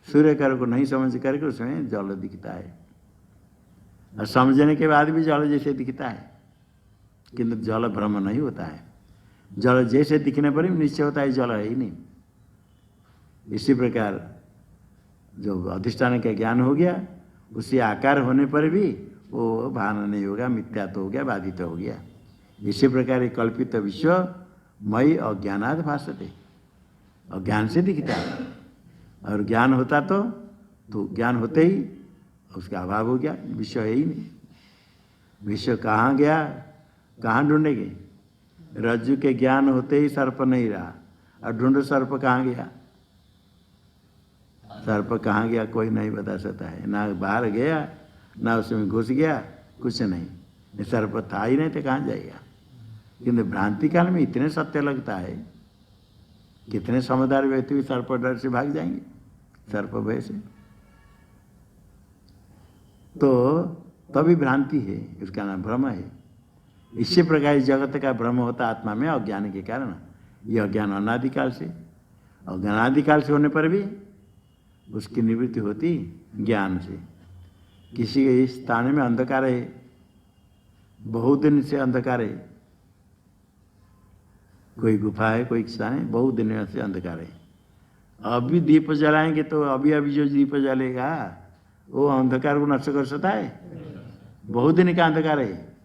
सूर्य कर को नहीं समझ करके उसमें जल दिखता है, और समझने के बाद भी जल जैसे दिखता है, किंतु जल भ्रम नहीं होता है। जल जैसे दिखने पर भी निश्चय होता है जल है ही नहीं। इसी प्रकार जो अधिष्ठान का ज्ञान हो गया, उसी आकार होने पर भी वो भान नहीं होगा, मिथ्या तो हो गया, बाधित हो गया। इसी प्रकार ये कल्पित विश्व मई अज्ञानाद भासते, अज्ञान से दिखता है। और ज्ञान होता तो ज्ञान होते ही उसका अभाव हो गया, विश्व है ही नहीं। विश्व कहाँ गया, कहाँ ढूंढेंगे? रज्जु के ज्ञान होते ही सर्प नहीं रहा, और ढूंढो सर्प कहाँ गया? सर्प कहाँ गया कोई नहीं बता सकता है, ना बाहर गया ना उसमें घुस गया, कुछ नहीं। सर्प था ही नहीं तो कहाँ जाएगा? किंतु भ्रांति काल में इतने सत्य लगता है, कितने समझदार व्यक्ति भी सर्प डर से भाग जाएंगे, सर्प भय से। तो तभी भ्रांति है, उसका नाम भ्रम है। इसी प्रकार जगत का भ्रम होता आत्मा में अज्ञान के कारण। ये अज्ञान अनादिकाल से, और अनादिकाल से होने पर भी उसकी निवृत्ति होती ज्ञान से। किसी के स्थान में अंधकार है, बहुत दिन से अंधकार है, कोई गुफा है, कोई स्थान है, बहुत दिन से अंधकार है। अभी दीप जलाएंगे तो अभी जो दीप जलेगा वो अंधकार को नष्ट कर सकता है? बहुत दिन का अंधकार है,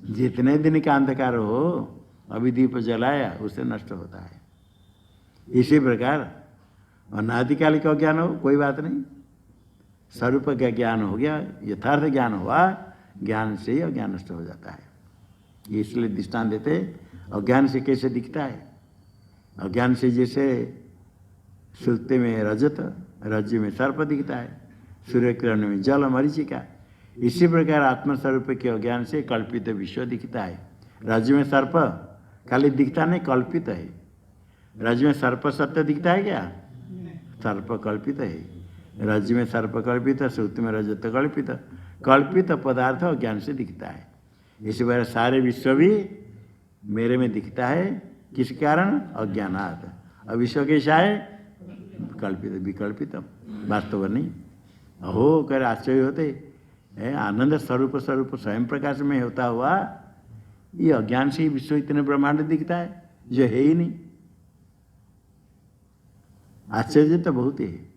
जितने दिन का अंधकार हो अभी दीप जलाया उससे नष्ट होता है। इसी प्रकार अनादिकाल का ज्ञान हो कोई बात नहीं, स्वरूप का ज्ञान हो गया, यथार्थ ज्ञान हुआ, ज्ञान से ही अज्ञान नष्ट हो जाता है। इसलिए दृष्टांत देते अज्ञान से कैसे दिखता है। अज्ञान से जैसे सुक्ति में रजत, रज्जु में सर्प दिखता है, सूर्य किरण में जल मरीचिका, इसी प्रकार आत्मस्वरूप के अज्ञान से कल्पित विश्व दिखता है। रज्जु में सर्प खाली दिखता नहीं, कल्पित है। रज्जु में सर्प सत्य दिखता है क्या? सर्प कल्पित है। रज्जु में सर्प कल्पित, सुक्ति में रजत कल्पित। कल्पित पदार्थ अज्ञान से दिखता है। इसी प्रकार सारे विश्व भी मेरे में दिखता है, किस कारण? अज्ञानात। और विश्व कैसा है? कल्पित, विकल्पित, वास्तव नहीं। हो कर आश्चर्य होते, आनंद स्वरूप स्वरूप स्वयं प्रकाश में होता हुआ ये अज्ञान से ही विश्व इतने ब्रह्मांड दिखता है जो है ही नहीं। आश्चर्य तो बहुत है,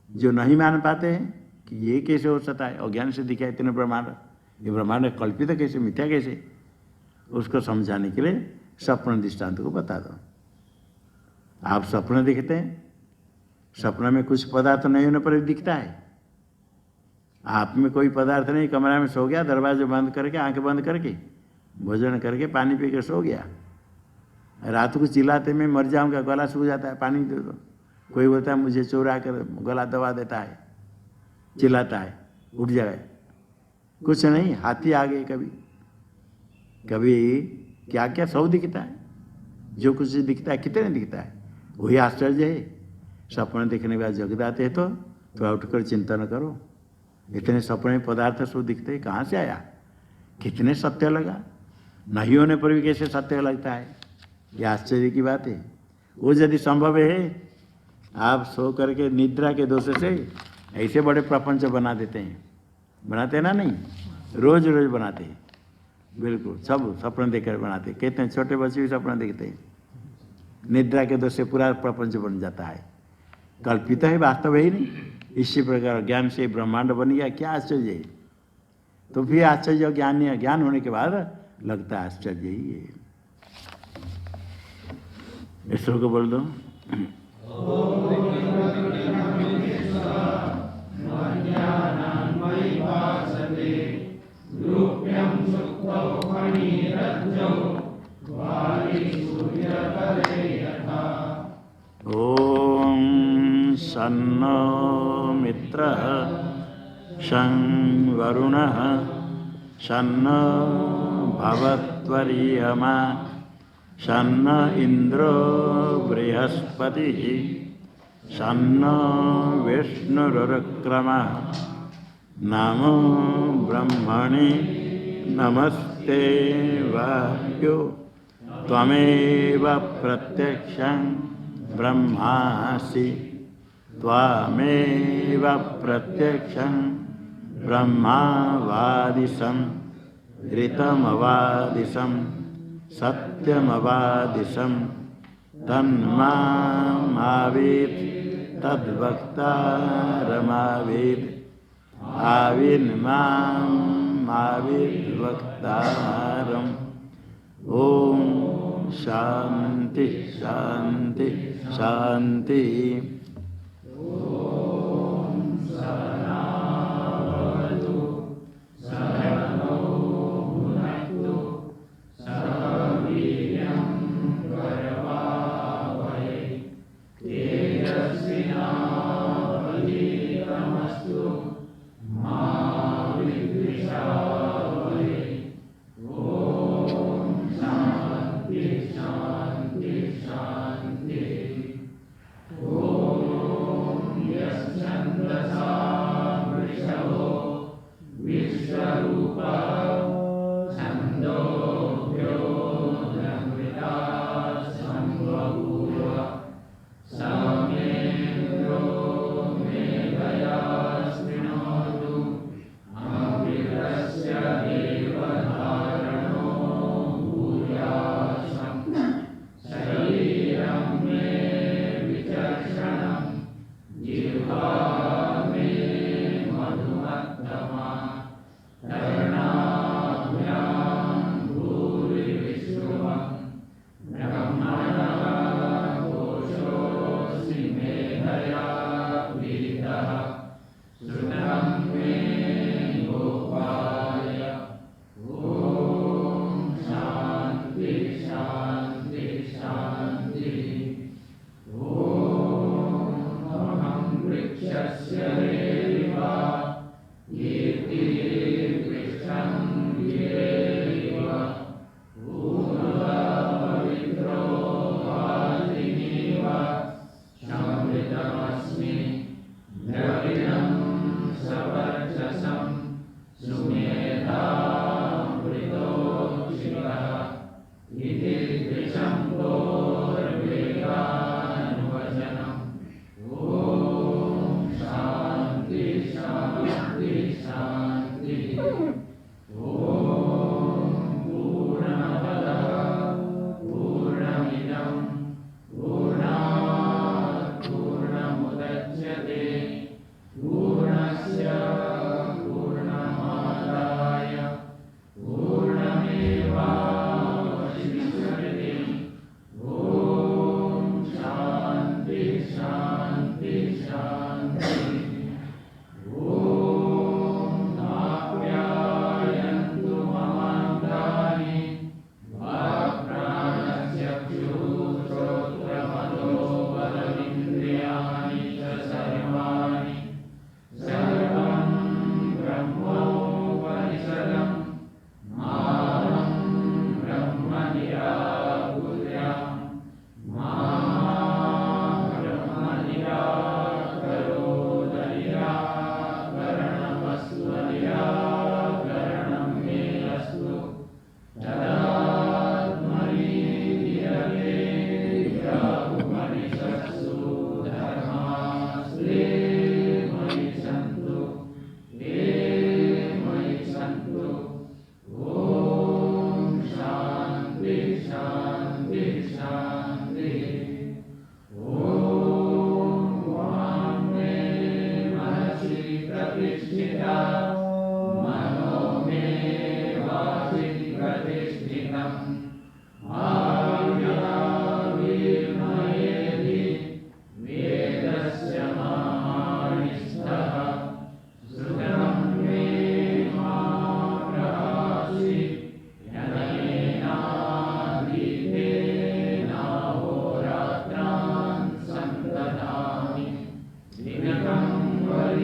जो नहीं मान पाते हैं कि ये कैसे हो सकता है, अज्ञान से दिखा इतने ब्रह्मांड, ये ब्रह्मांड कल्पित कैसे, मिथ्या कैसे, उसको समझाने के लिए स्वप्न दृष्टांत को बता दो। आप स्वप्न देखते हैं, स्वप्न में कुछ पदार्थ नहीं होने पर भी दिखता है। आप में कोई पदार्थ नहीं, कमरा में सो गया, दरवाजे बंद करके, आंखें बंद करके, भोजन करके, पानी पी कर सो गया। रात को चिल्लाते मैं मर जाऊंगा, गला सूख जाता है, पानी दे दो। कोई बोलता है मुझे चोरा कर गला दबा देता है, चिल्लाता है, उठ जाए। कुछ नहीं, हाथी आ गए, कभी कभी क्या क्या सब दिखता है। जो कुछ दिखता है कितने दिखता है, वही आश्चर्य है। सपना देखने के बाद जग जाते हैं तो थोड़ा उठकर चिंतन करो, इतने सपने पदार्थ सब दिखते कहाँ से आया, कितने सत्य लगा, नहीं होने पर भी कैसे सत्य लगता है, ये आश्चर्य की बात है। वो यदि संभव है, आप सो करके निद्रा के दोष से ऐसे बड़े प्रपंच बना देते हैं, बनाते ना, नहीं रोज रोज बनाते हैं, बिल्कुल सब सपना देखकर बनाते। कहते हैं छोटे बच्चे भी सपना देखते हैं, निद्रा के दोष से पूरा प्रपंच बन जाता है, कल्पित है, वास्तव है ही नहीं। इसी प्रकार ज्ञान से ब्रह्मांड बन गया, क्या आश्चर्य है। तो फिर आश्चर्य ज्ञान होने के बाद लगता है आश्चर्य ही है। ईश्वर को बोल दो। ओम सन्नो मित्रः शं वरुणः शन्नो भवत्वरियमा शन्न इंद्रो बृहस्पतिः शन्नो विष्णुरुक्रमः नमो ब्रह्मणे नमस्ते वायो त्वमेव प्रत्यक्षं ब्रह्मासि त्वमेव प्रत्यक्षं ब्रह्मावादिशं ऋतमवादिशं सत्यमवादिशं तन्मावेत् तद्वक्तारमावेत् आविर्मावेद्वक्तारम्। ओम शांति शांति शांति।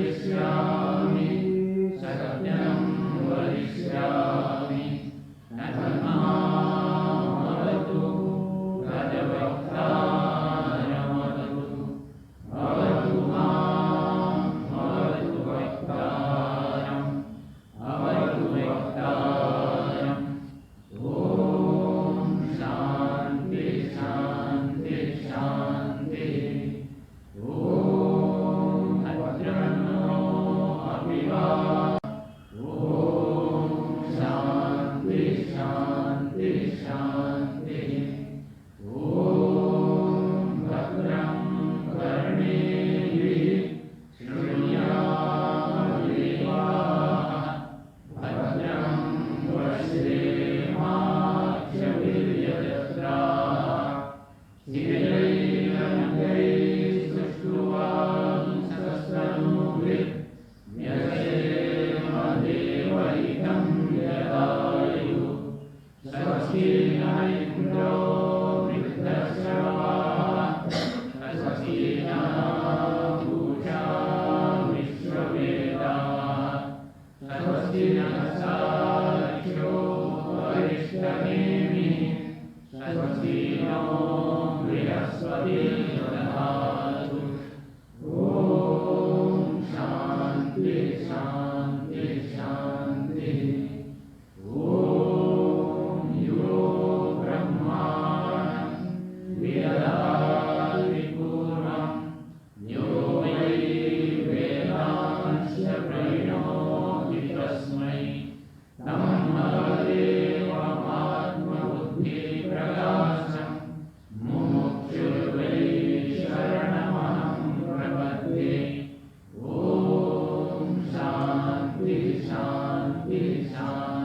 शांति शांति